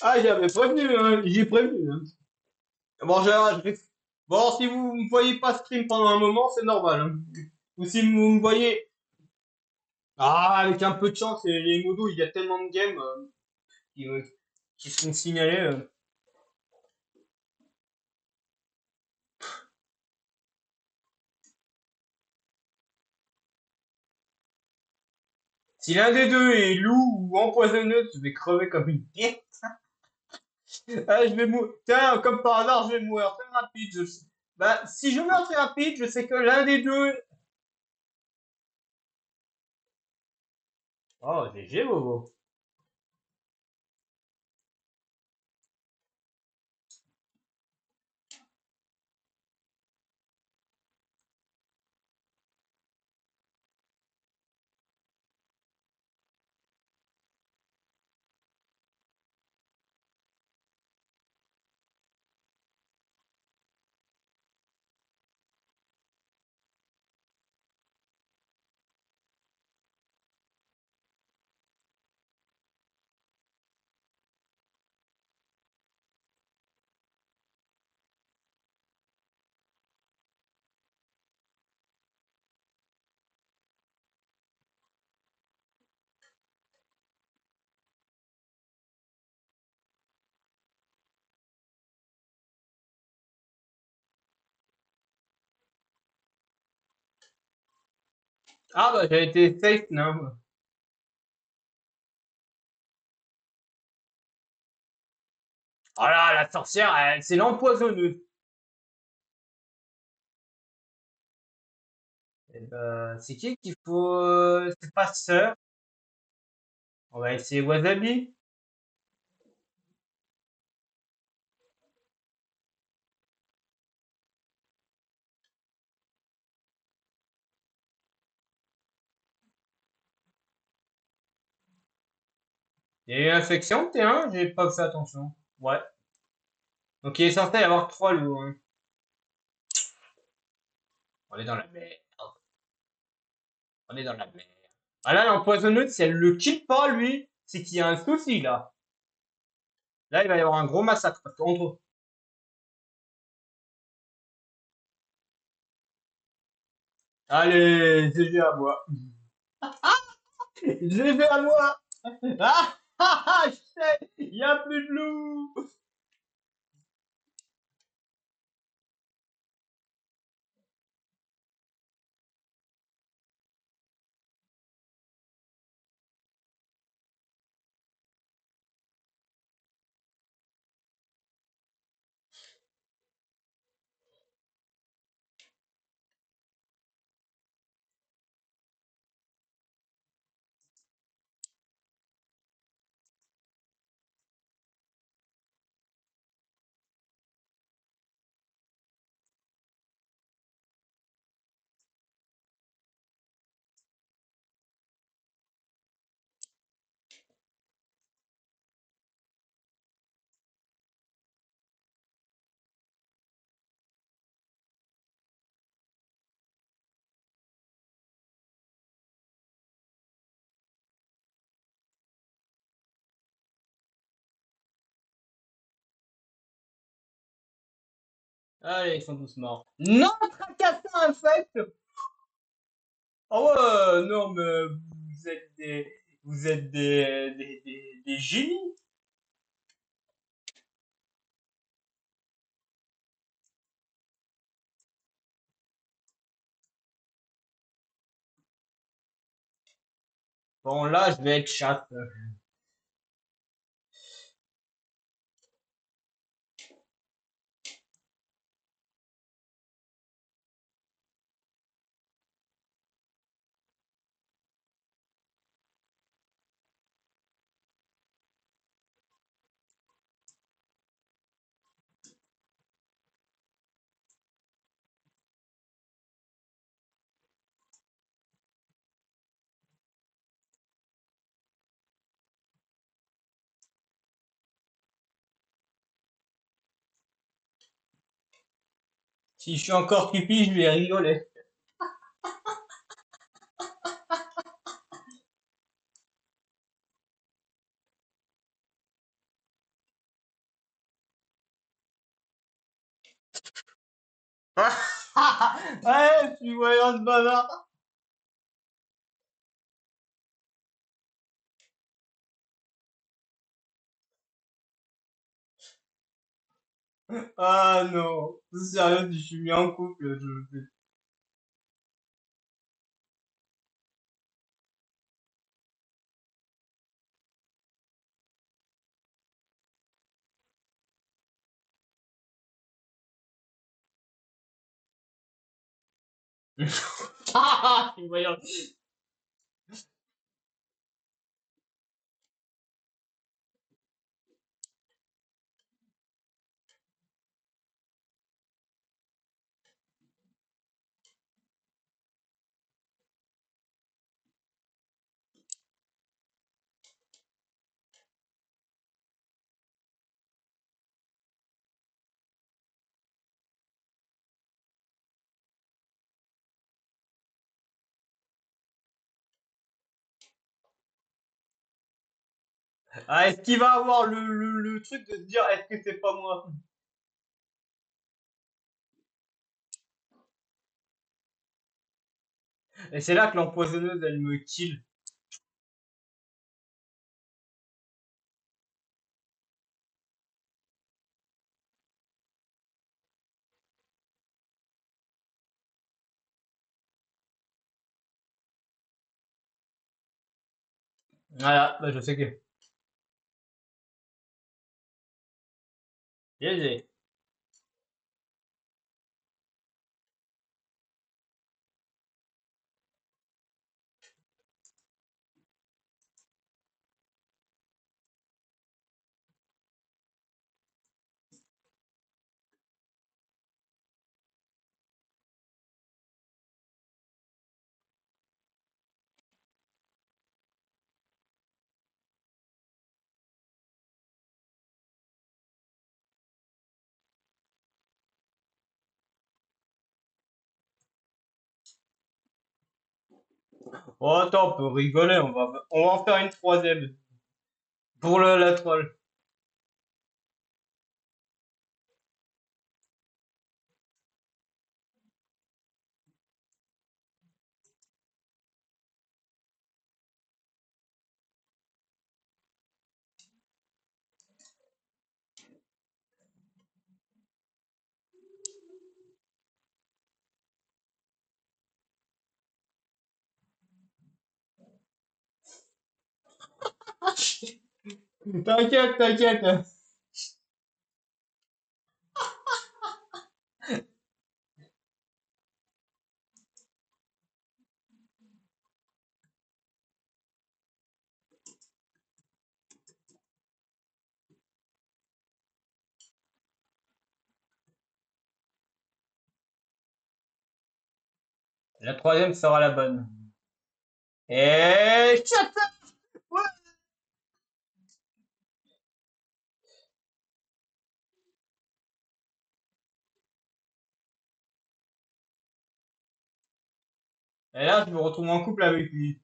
Ah, j'avais prévenu, hein, j'ai prévenu. Hein. Bon, bon, si vous me voyez pas stream pendant un moment, c'est normal. Hein. Ou si vous me voyez, ah, avec un peu de chance, les modos, il y a tellement de games qui, euh, qui sont signalés. Si l'un des deux est loup ou empoisonneux, je vais crever comme une bière. Ah, je vais mourir. Tiens, comme par hasard, je vais mourir très rapide. Bah, si je meurs très rapide, je sais que l'un des deux. Oh, GG, Bobo. Ah bah j'ai été safe, non. Oh là, la sorcière, c'est l'empoisonneuse. Eh ben, c'est qui qu'il faut... C'est pas sœur. On va essayer Wasabi. Il y a eu une infection, T1, j'ai pas fait attention. Ouais. Donc il est censé y avoir 3 loups, hein. On est dans la merde. On est dans la merde. Ah là, l'empoisonneuse, si elle le quitte pas, lui, c'est qu'il y a un souci, là. Là, il va y avoir un gros massacre. Parce qu'entre... Allez, GG à moi. GG à moi. Ah, ah, ah, je sais, il y a plus de loups. Allez, ils sont tous morts. Non, tracassin infect. Ah ouais, non, mais vous êtes des génies. Bon, là, je vais être chatte. Si je suis encore pipi, je vais rigoler. Ouais, je suis voyant de bavard. Ah non, sérieux, si je suis mis en couple, je... Ah, je suis voyant. Ah, est-ce qu'il va avoir le truc de se dire, est-ce que c'est pas moi? Et c'est là que l'empoisonneuse, elle me kill. Voilà, bah, je sais que. GG. Oh, attends, on peut rigoler, on va en faire une troisième. Pour la troll. T'inquiète, t'inquiète. La troisième sera la bonne. Et shut up! Ouais. Et là, je me retrouve en couple avec lui.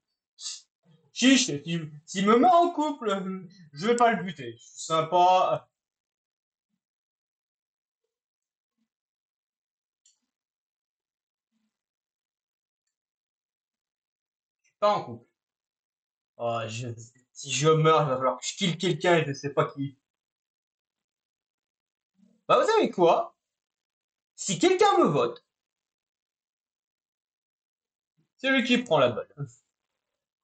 Chiche, s'il me met en couple, je vais pas le buter. Je suis sympa. Je suis pas en couple. Oh, si je meurs, il va falloir que je kill quelqu'un et je sais pas qui. Bah, vous savez quoi? Si quelqu'un me vote, c'est lui qui prend la balle.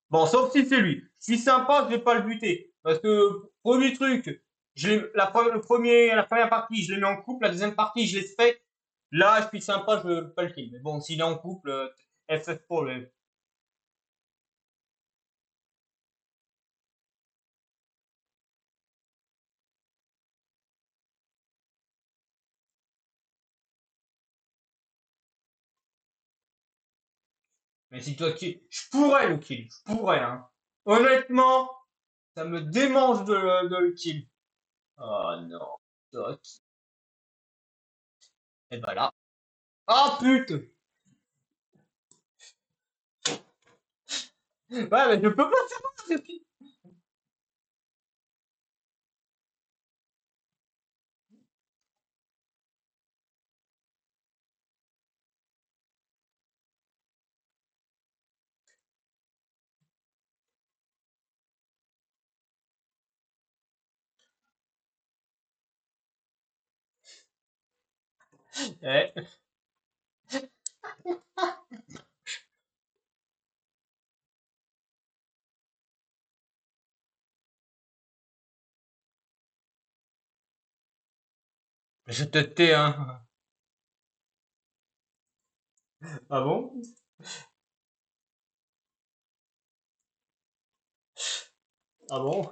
Bon, sauf si c'est lui. Je suis sympa, je vais pas le buter. Parce que, premier truc, la première partie, je l'ai mis en couple, la deuxième partie, je l'ai fait. Là, je suis sympa, je veux pas le kill. Mais bon, s'il est en couple, FF pour lui. Mais si toi qui, je pourrais le kill, je pourrais, hein. Honnêtement, ça me démange de le kill. Oh non. Toi qui- Et bah là. Ah putain! Ouais, mais je peux pas savoir ce qui. Eh, je te tais, hein. Ah bon? Ah bon?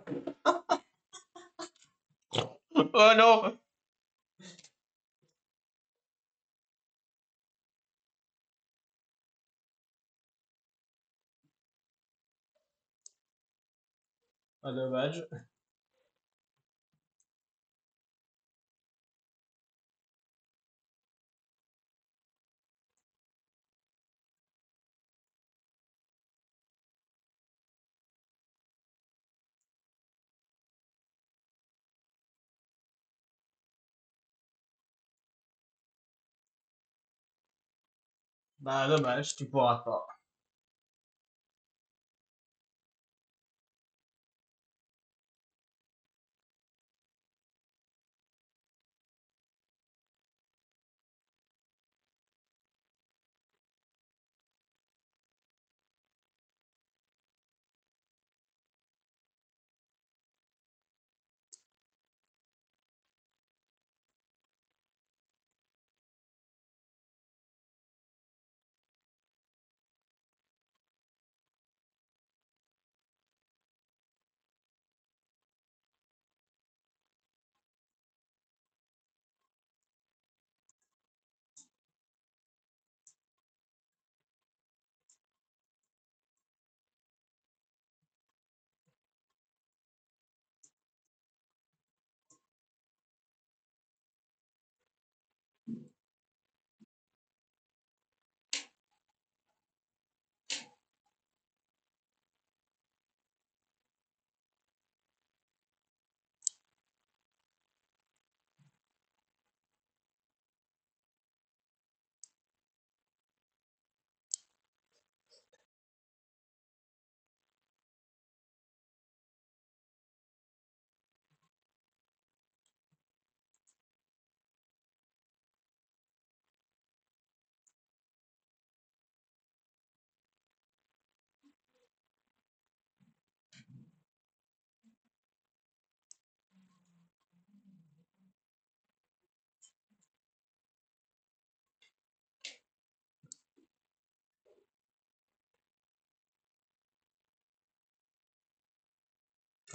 Oh non! Ah dommage. Bah dommage, tu pourras pas.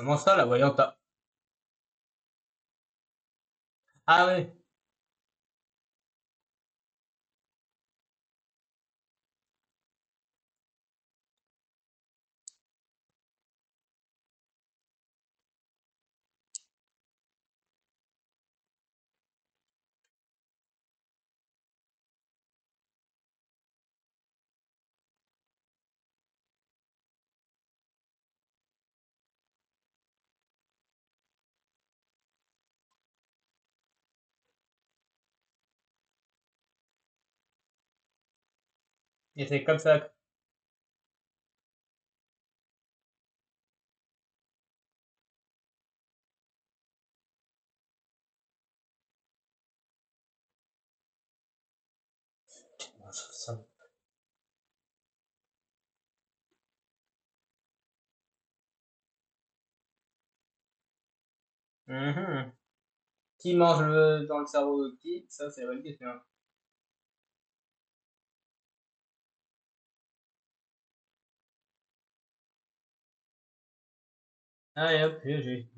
Comment ça, la voyante a... Ah ouais. Et c'est comme ça. Ça- Mhm. Qui mange dans le cerveau de qui? Ça, c'est la bonne question. Allez hop, GG.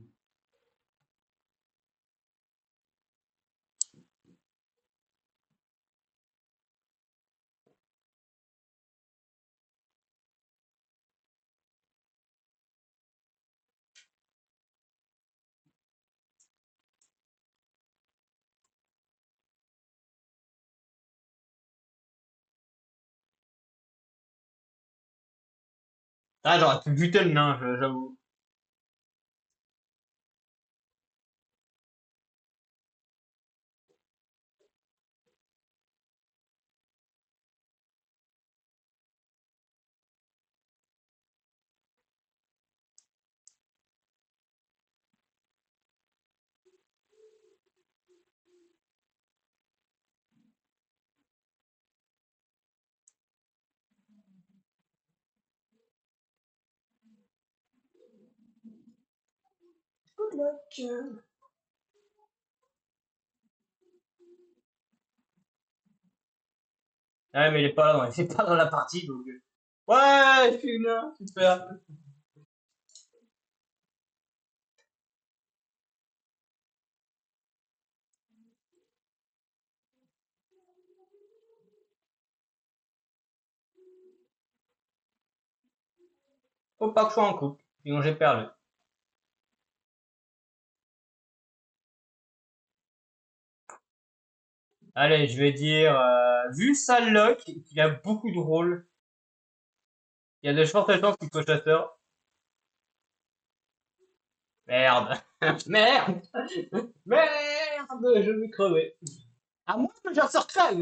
Ah, j'aurais pu buter le nain, j'avoue. Good luck. Ouais, mais il est pas dans la partie, donc... Ouais, je suis nain, super. Faut pas que je sois en couple, sinon j'ai perdu. Allez, je vais dire, vu sa lock, qu'il a beaucoup de rôles, il y a de fortes chances qu'il soit chasseur. Merde. Merde. Merde, je vais crever. À moins que j'en sors crève.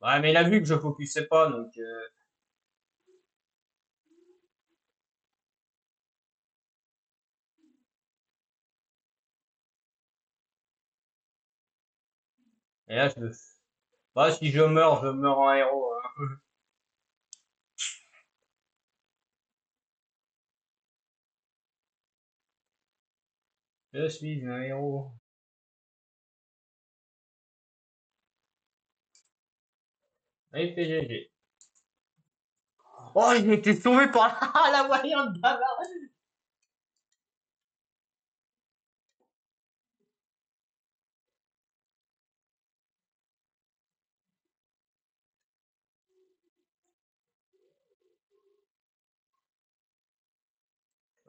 Ouais, mais il a vu que je focusais pas, donc... Et là, je me... Bah, si je meurs en héros. Hein. Je suis un héros. Et PGG. Oh, il a été sauvé par la voyante bavard.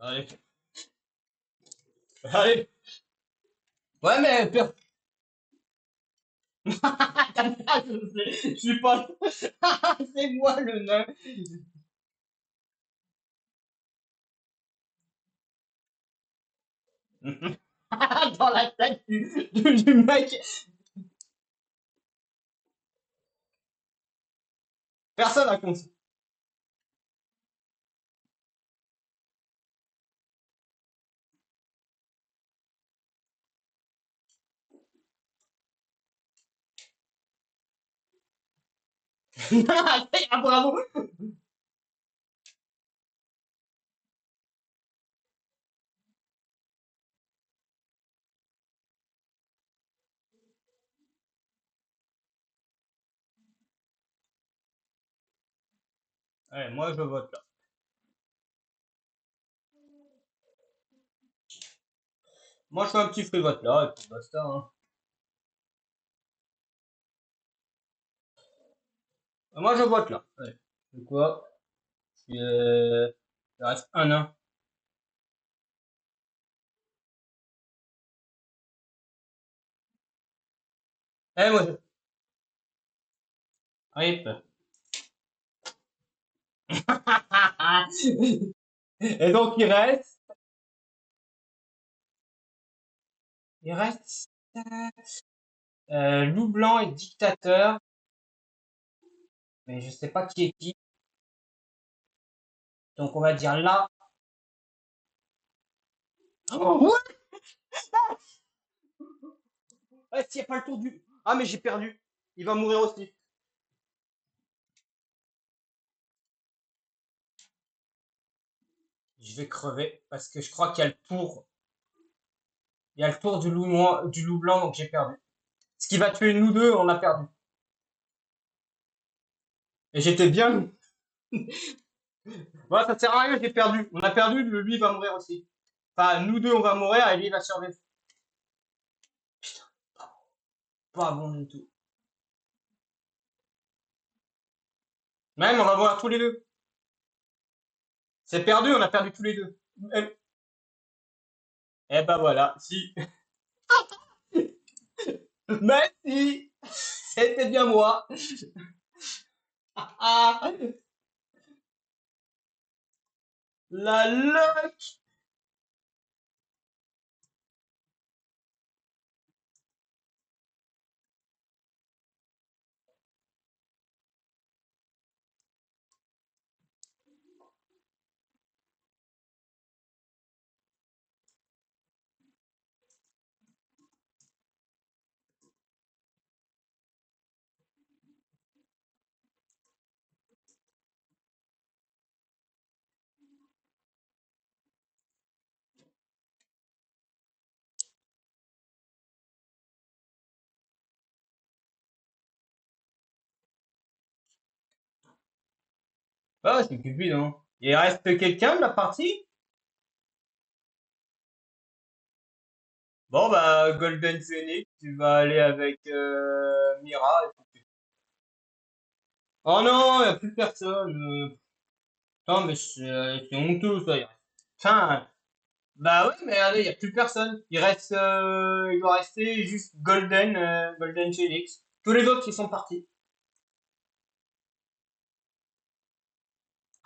Allez, allez. Ouais, mais je suis pas. C'est moi le nain. Dans la tête du mec. Personne a compris. Ah, bravo. Allez, moi je vote là. Moi je fais un petit free vote là, et puis basta, hein. Moi je vote là. Allez. C'est quoi? Il reste un an. Eh, moi je. Rip. Et donc il reste loup blanc et dictateur, mais je sais pas qui est qui. Donc on va dire là. Oh, ouais, ouais, s'il n'y a pas le tour du. Ah mais j'ai perdu. Il va mourir aussi. Je vais crever parce que je crois qu'il y a le tour. Il y a le tour du loup noir, du loup blanc, donc j'ai perdu. Ce qui va tuer nous deux, on a perdu. Et j'étais bien. Voilà, ça sert à rien, j'ai perdu. On a perdu, lui il va mourir aussi. Enfin, nous deux on va mourir et lui il va survivre. Putain, pas bon du tout. Même, on va mourir tous les deux. C'est perdu, on a perdu tous les deux. Eh ben voilà, si. Merci. C'était bien moi. Ah, la luck. Ah, c'est Cupid, hein. Il reste quelqu'un de la partie? Bon, bah, Golden Phoenix, tu vas aller avec Mira. Oh non, il n'y a plus personne. Putain, mais c'est honteux, ça. Enfin, bah ouais, mais regardez, il n'y a plus personne. Il doit rester juste Golden Phoenix. Tous les autres, ils sont partis.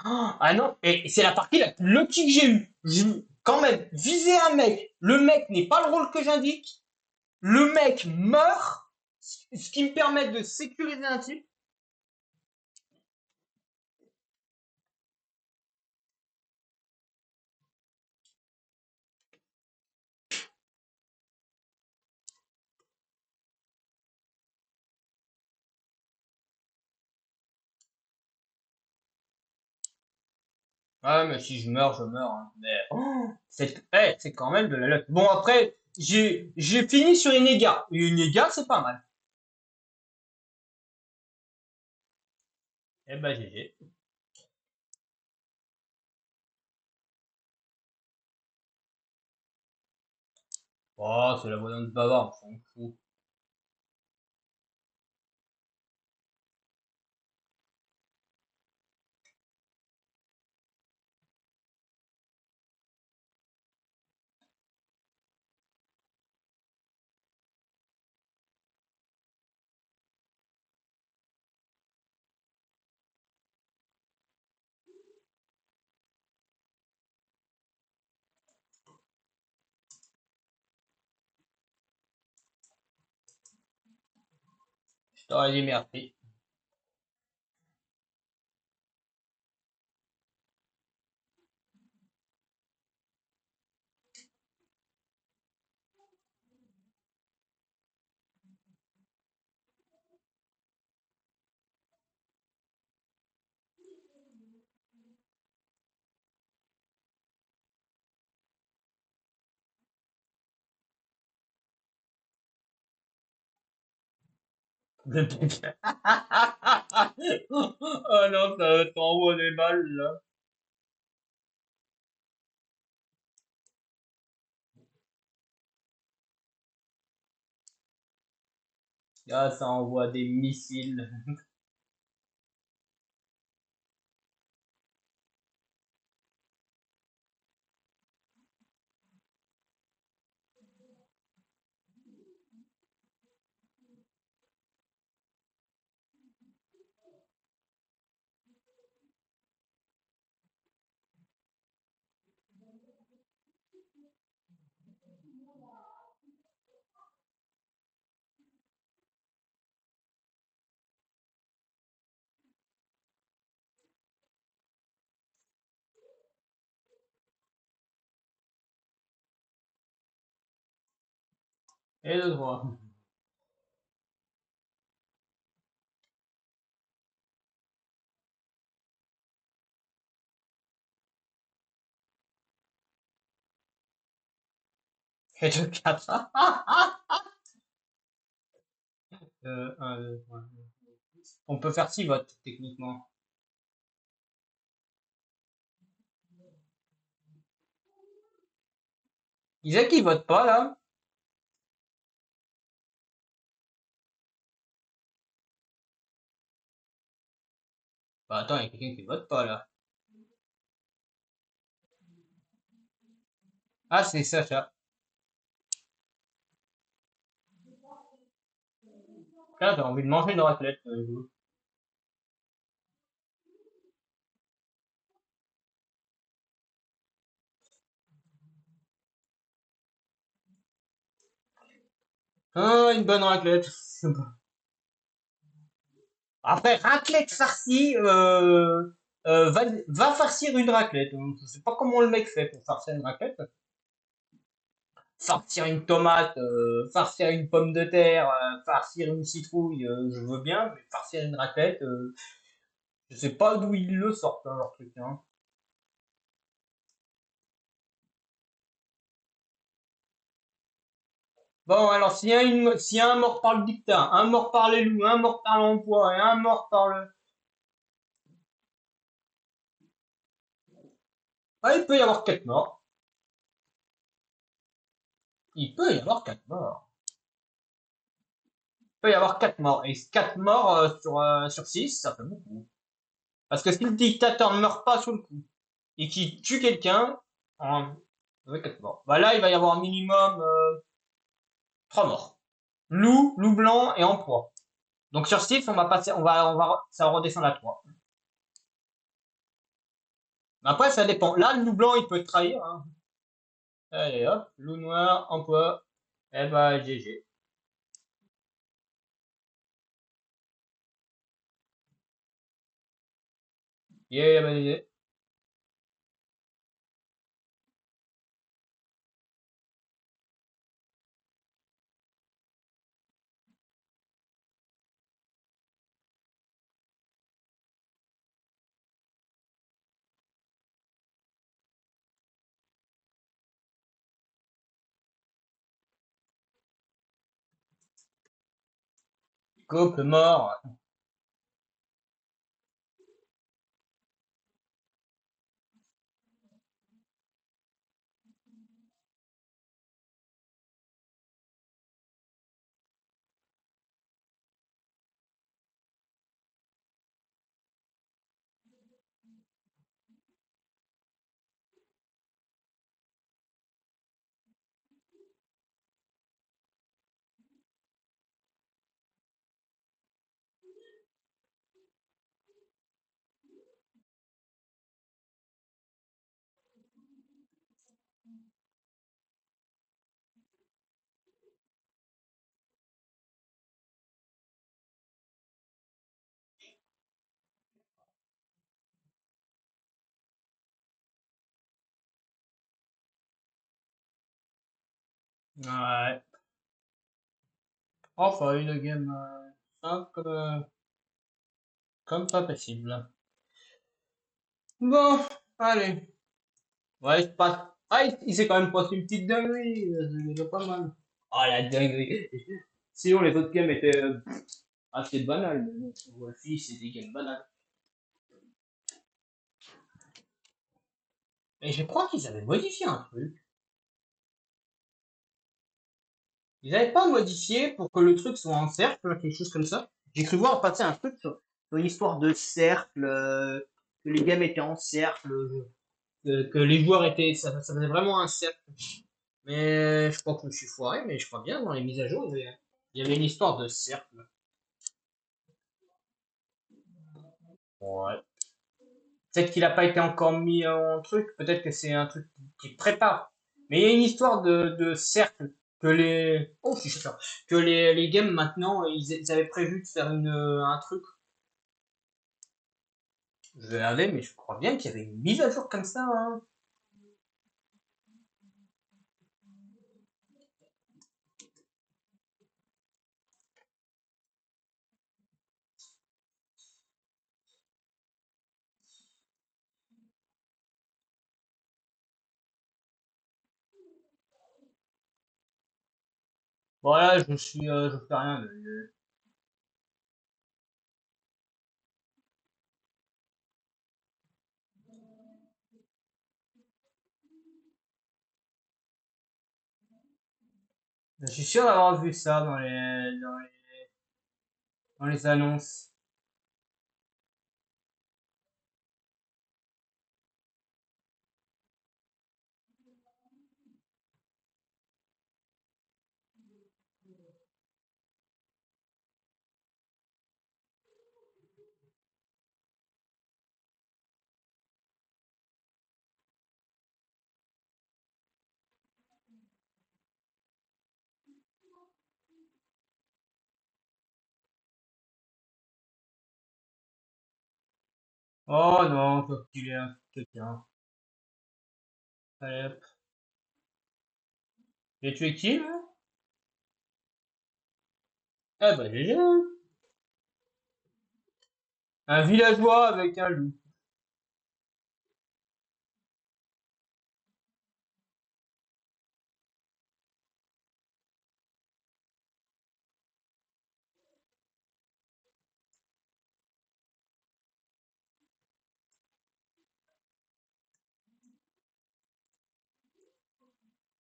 Ah non, et c'est la partie la plus lucky que j'ai eue. Quand même, viser un mec, le mec n'est pas le rôle que j'indique, le mec meurt, ce qui me permet de sécuriser un type. Ah, mais si je meurs, je meurs, hein. Mais c'est quand même de la luck. Bon, après, j'ai fini sur une égare. Une égare, c'est pas mal. Eh ben, GG. Oh, c'est la voyante de bavard, on s'en fout. Je t'aurais dit merci. Ah non, ça t'envoie des balles, là. Ah, ça envoie des missiles. Et de droit. Et de 4. Ouais. On peut faire 6 votes, techniquement. Isaac, il vote pas, là? Bah, attends, il y a quelqu'un qui vote pas, là. Ah, c'est Sacha. Là, t'as envie de manger une raclette, vous. Ah, une bonne raclette. Après, raclette farcie, va farcir une raclette. Je sais pas comment le mec fait pour farcir une raclette. Farcir une tomate, farcir une pomme de terre, farcir une citrouille, je veux bien, mais farcir une raclette, je sais pas d'où ils le sortent, hein, leur truc, hein. Bon, alors, s'il y a un mort par le dictat, un mort par les loups, un mort par l'emploi et un mort par le... Ah, il peut y avoir 4 morts. Il peut y avoir 4 morts. Il peut y avoir 4 morts. Et 4 morts sur 6, ça fait beaucoup. Parce que si le dictateur ne meurt pas sous le coup et qu'il tue quelqu'un, ça fait 4 morts. Bah là, il va y avoir un minimum 3 morts. Loup blanc et en proie. Donc sur 6, on va passer, ça va redescendre à 3. Après, ça dépend. Là, le loup blanc, il peut te trahir, hein. Allez hop, loup noir, en proie. Eh bah, GG. Yeah, bonne idée. Couple mort. Ouais. Enfin, une game simple, comme pas possible. Bon, allez. Ouais, je passe. Ah, il s'est quand même passé une petite dinguerie. C'est déjà pas mal. Ah, la dinguerie. Sinon, les autres games étaient Ah, c'est banal, mais bon, Wolfie, c'est des games banales. Et je crois qu'ils avaient modifié un truc. Ils n'avaient pas modifié pour que le truc soit en cercle, quelque chose comme ça. J'ai cru voir passer un truc sur une histoire de cercle, que les games étaient en cercle, que les joueurs étaient, ça faisait vraiment un cercle. Mais je crois que je me suis foiré, mais je crois bien dans les mises à jour, il y avait une histoire de cercle. Ouais. Peut-être qu'il n'a pas été encore mis en truc, peut-être que c'est un truc qui prépare. Mais il y a une histoire de cercle que les. Oh, je suis sûr. Que les games maintenant, ils avaient prévu de faire un truc. Je vais aller, mais je crois bien qu'il y avait une mise à jour comme ça, hein. Voilà, je fais rien. Je suis sûr d'avoir vu ça dans les annonces. Oh non, faut qu'il ait quelqu'un. Allez, hop. J'ai tué qui, là? Ah bah GG. Un villageois avec un loup.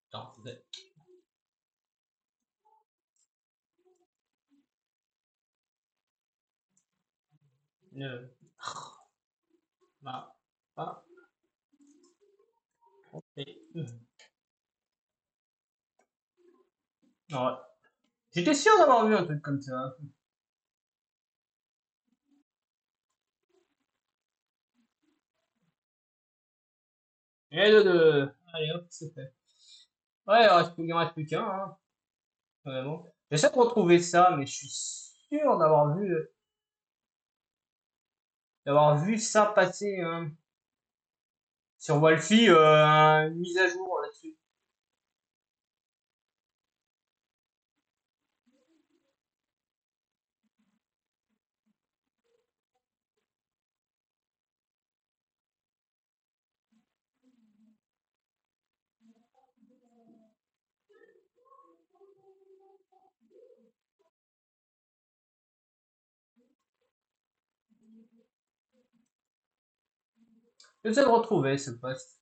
Attends, ne, bah, pas, et, ouais. J'étais sûr d'avoir vu un truc comme ça. Et allez hop, c'est fait. Ouais, il en reste plus qu'un, hein. Vraiment. J'essaie de retrouver ça, mais je suis sûr d'avoir vu ça passer, hein, sur Wolfie, une mise à jour là-dessus. J'essaie de retrouver ce post.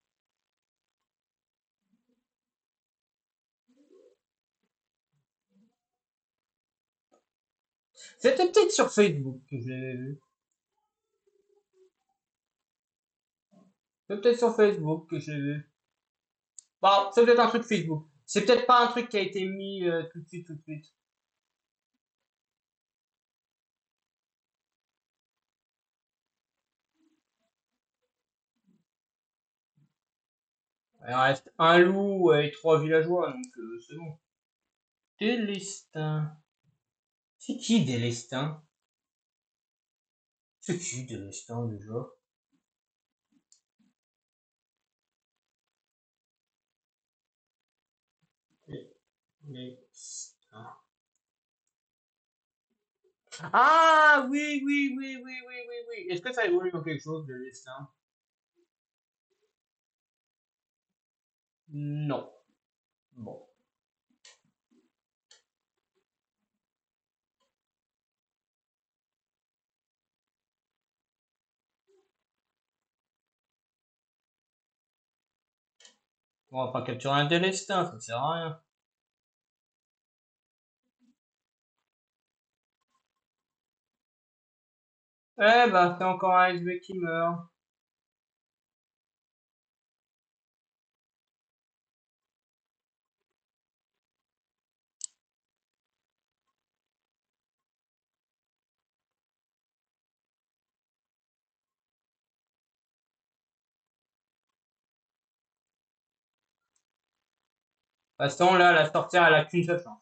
C'était peut-être sur Facebook que je l'avais vu. C'est peut-être sur Facebook que je l'ai vu. Bon, c'est peut-être un truc Facebook. C'est peut-être pas un truc qui a été mis tout de suite, tout de suite. Il reste un loup et trois villageois, donc c'est bon. Délestin. C'est qui Délestin? C'est qui Délestin déjà? Délestin. Ah oui, oui, oui, oui, oui, oui, oui. Est-ce que ça évolue dans quelque chose, Délestin? Non. Bon. On va pas capturer un délestin, ça sert à rien. Eh bah, c'est encore un SB qui meurt. De toute façon, là, la sorcière, elle a qu'une seule chance.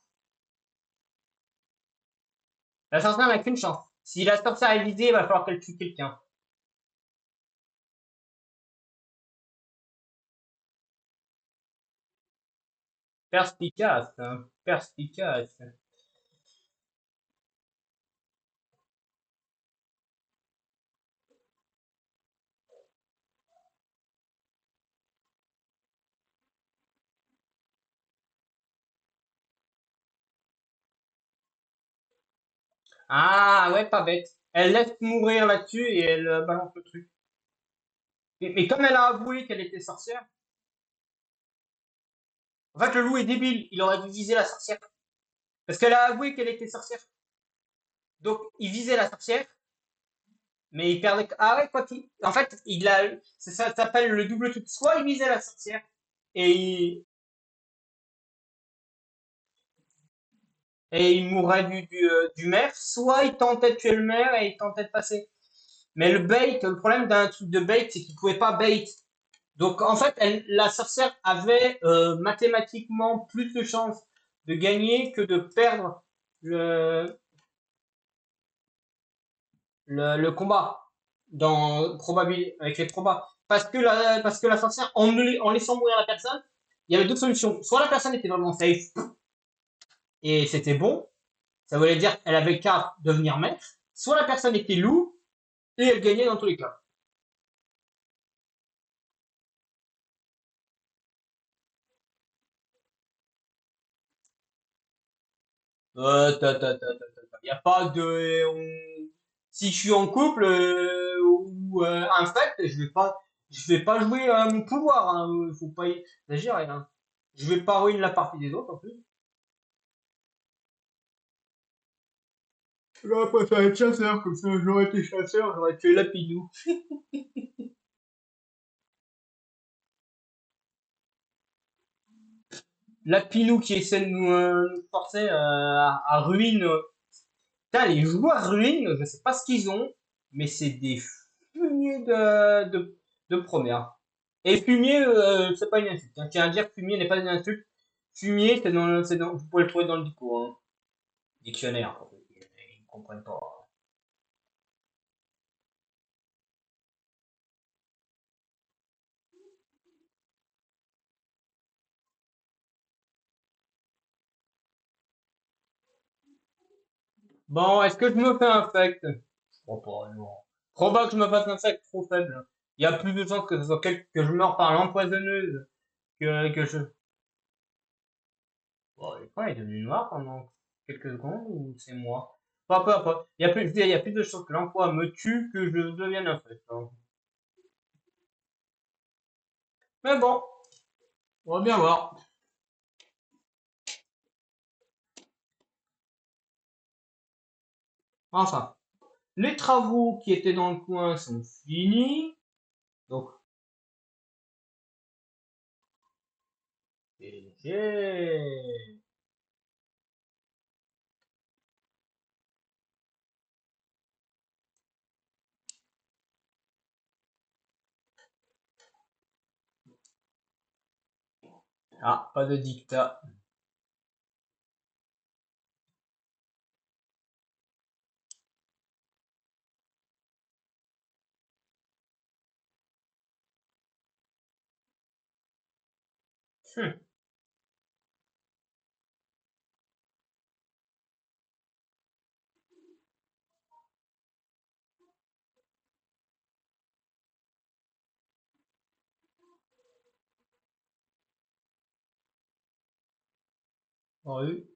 La sorcière n'a qu'une chance. Si la sorcière est visée, il va falloir qu'elle tue quelqu'un. Perspicace, hein, perspicace. Ah, ouais, pas bête. Elle laisse mourir là-dessus et elle balance le truc. Mais comme elle a avoué qu'elle était sorcière, en fait, le loup est débile. Il aurait dû viser la sorcière. Parce qu'elle a avoué qu'elle était sorcière. Donc, il visait la sorcière, mais il perdait. Ah ouais, quoi qu'il. En fait, il a. Ça s'appelle le double truc. Soit il visait la sorcière et il mourrait du maire, soit il tentait de tuer le maire et il tentait de passer. Mais le bait, le problème d'un truc de bait, c'est qu'il pouvait pas bait. Donc en fait, la sorcière avait mathématiquement plus de chances de gagner que de perdre le, le combat dans avec les probas. Parce que la sorcière, en laissant mourir la personne, il y avait deux solutions. Soit la personne était vraiment safe et c'était bon, ça voulait dire qu'elle avait qu'à devenir maître, soit la personne était loup et elle gagnait dans tous les cas. Y a pas de. Si je suis en couple ou infect, je vais pas jouer à mon pouvoir. Hein, faut pas exagérer. Hein. Je vais pas ruiner la partie des autres en plus. Là, après, ça va être chasseur, comme ça, j'aurais été chasseur, j'aurais tué Lapinou. Lapinou qui essaie de nous forcer à ruine. Putain, les joueurs ruine, je sais pas ce qu'ils ont, mais c'est des fumiers de première. Et fumier, c'est pas une insulte. Hein. Tiens à dire que fumier n'est pas une insulte. Fumier, vous pouvez le trouver dans le dico, hein. Dictionnaire. Ils ne comprennent pas. Bon, est-ce que je me fais infect? Je crois pas, non. Trop bas que je me fasse infect, trop faible. Il y a plus de chances que ce soit que je meure par l'empoisonneuse que je. Bon, l'écran est devenu noir pendant quelques secondes ou c'est moi? Pas peu, pas. Il y a plus de chances que l'emploi me tue que je devienne infect. Hein. Mais bon, on va bien voir. Enfin, les travaux qui étaient dans le coin sont finis. Donc, GG. Ah, pas de dictat. Hum. Oui.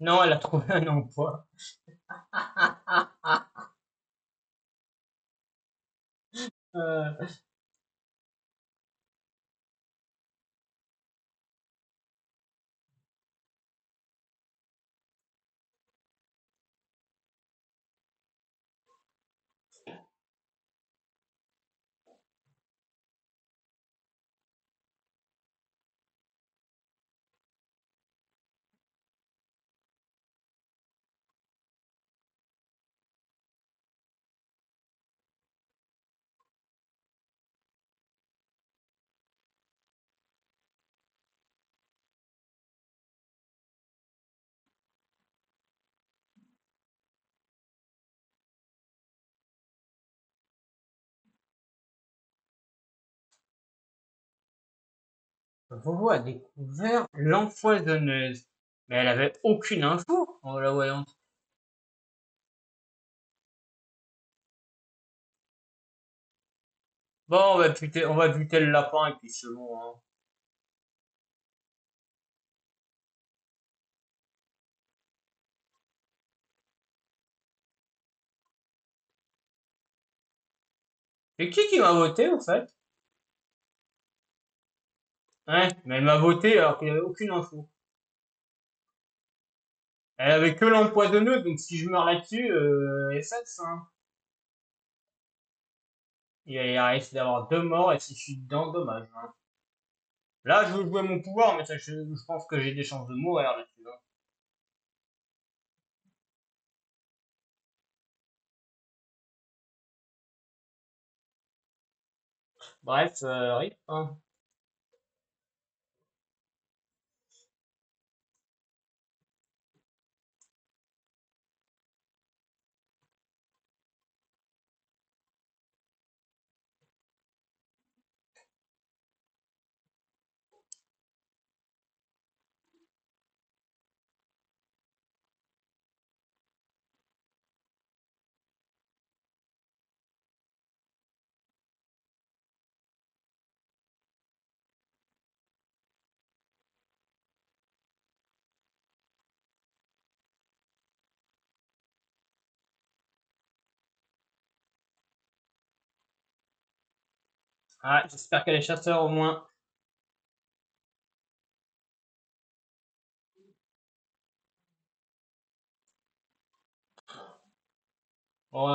Non, elle a trouvé un emploi. Euh, Vovo a découvert l'empoisonneuse. Mais elle avait aucune info en la voyant. Bon, on va buter le lapin et puis c'est bon, hein. Et qui m'a voté, en fait? Ouais, mais elle m'a voté alors qu'il n'y avait aucune info. Elle avait que l'empoisonneuse, donc si je meurs là-dessus, SS, hein. Il risque d'avoir deux morts et si je suis dedans, dommage, hein. Là, je veux jouer mon pouvoir, mais ça, je pense que j'ai des chances de mourir là-dessus, hein. Bref, RIP, hein. Ah, j'espère qu'elle est chasseur au moins. Bon,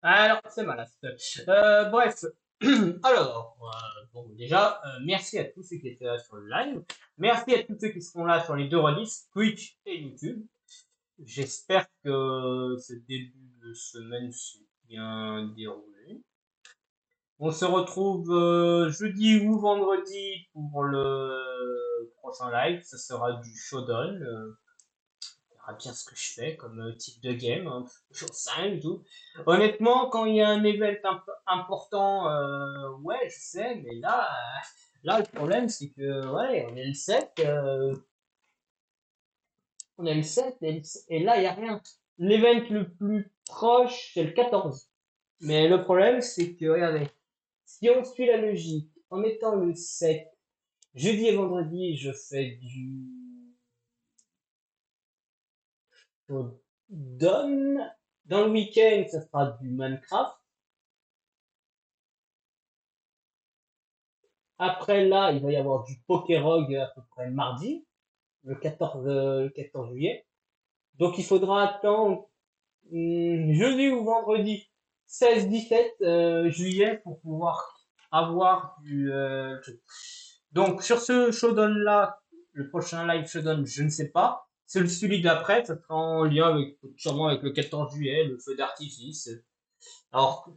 alors, c'est malade. Bref, alors, bon, déjà, merci à tous ceux qui étaient là sur le live. Merci à tous ceux qui seront là sur les deux rediffs, Twitch et YouTube. J'espère que ce début de semaine s'est bien déroulé. On se retrouve jeudi ou vendredi pour le prochain live. Ce sera du Shodown. On verra bien ce que je fais comme type de game, hein. J'en sais rien du tout. Honnêtement, quand il y a un event important, ouais, je sais, mais là, le problème, c'est que, ouais, on est le 7, on est le 7 et là, il n'y a rien. L'event le plus proche, c'est le 14. Mais le problème, c'est que, regardez, si on suit la logique, en étant le 7, jeudi et vendredi, je fais du Dom. Dans le week-end, ça sera du Minecraft. Après là, il va y avoir du Pokérog à peu près mardi, le 14 juillet. Donc il faudra attendre jeudi ou vendredi 16-17 juillet pour pouvoir avoir du truc. Donc sur ce showdown là, le prochain live showdown, je ne sais pas. Celui d'après, ça sera en lien avec sûrement avec le 14 juillet, le feu d'artifice. Alors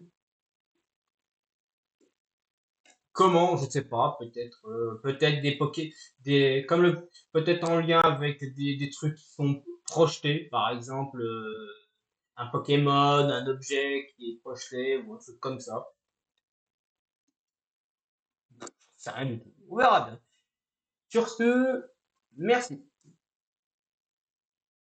comment, je sais pas, peut-être peut-être des comme le peut-être en lien avec des trucs qui sont projetés, par exemple un Pokémon, un objet qui est projeté ou un truc comme ça. C'est rien du tout. On verra bien. Sur ce, merci.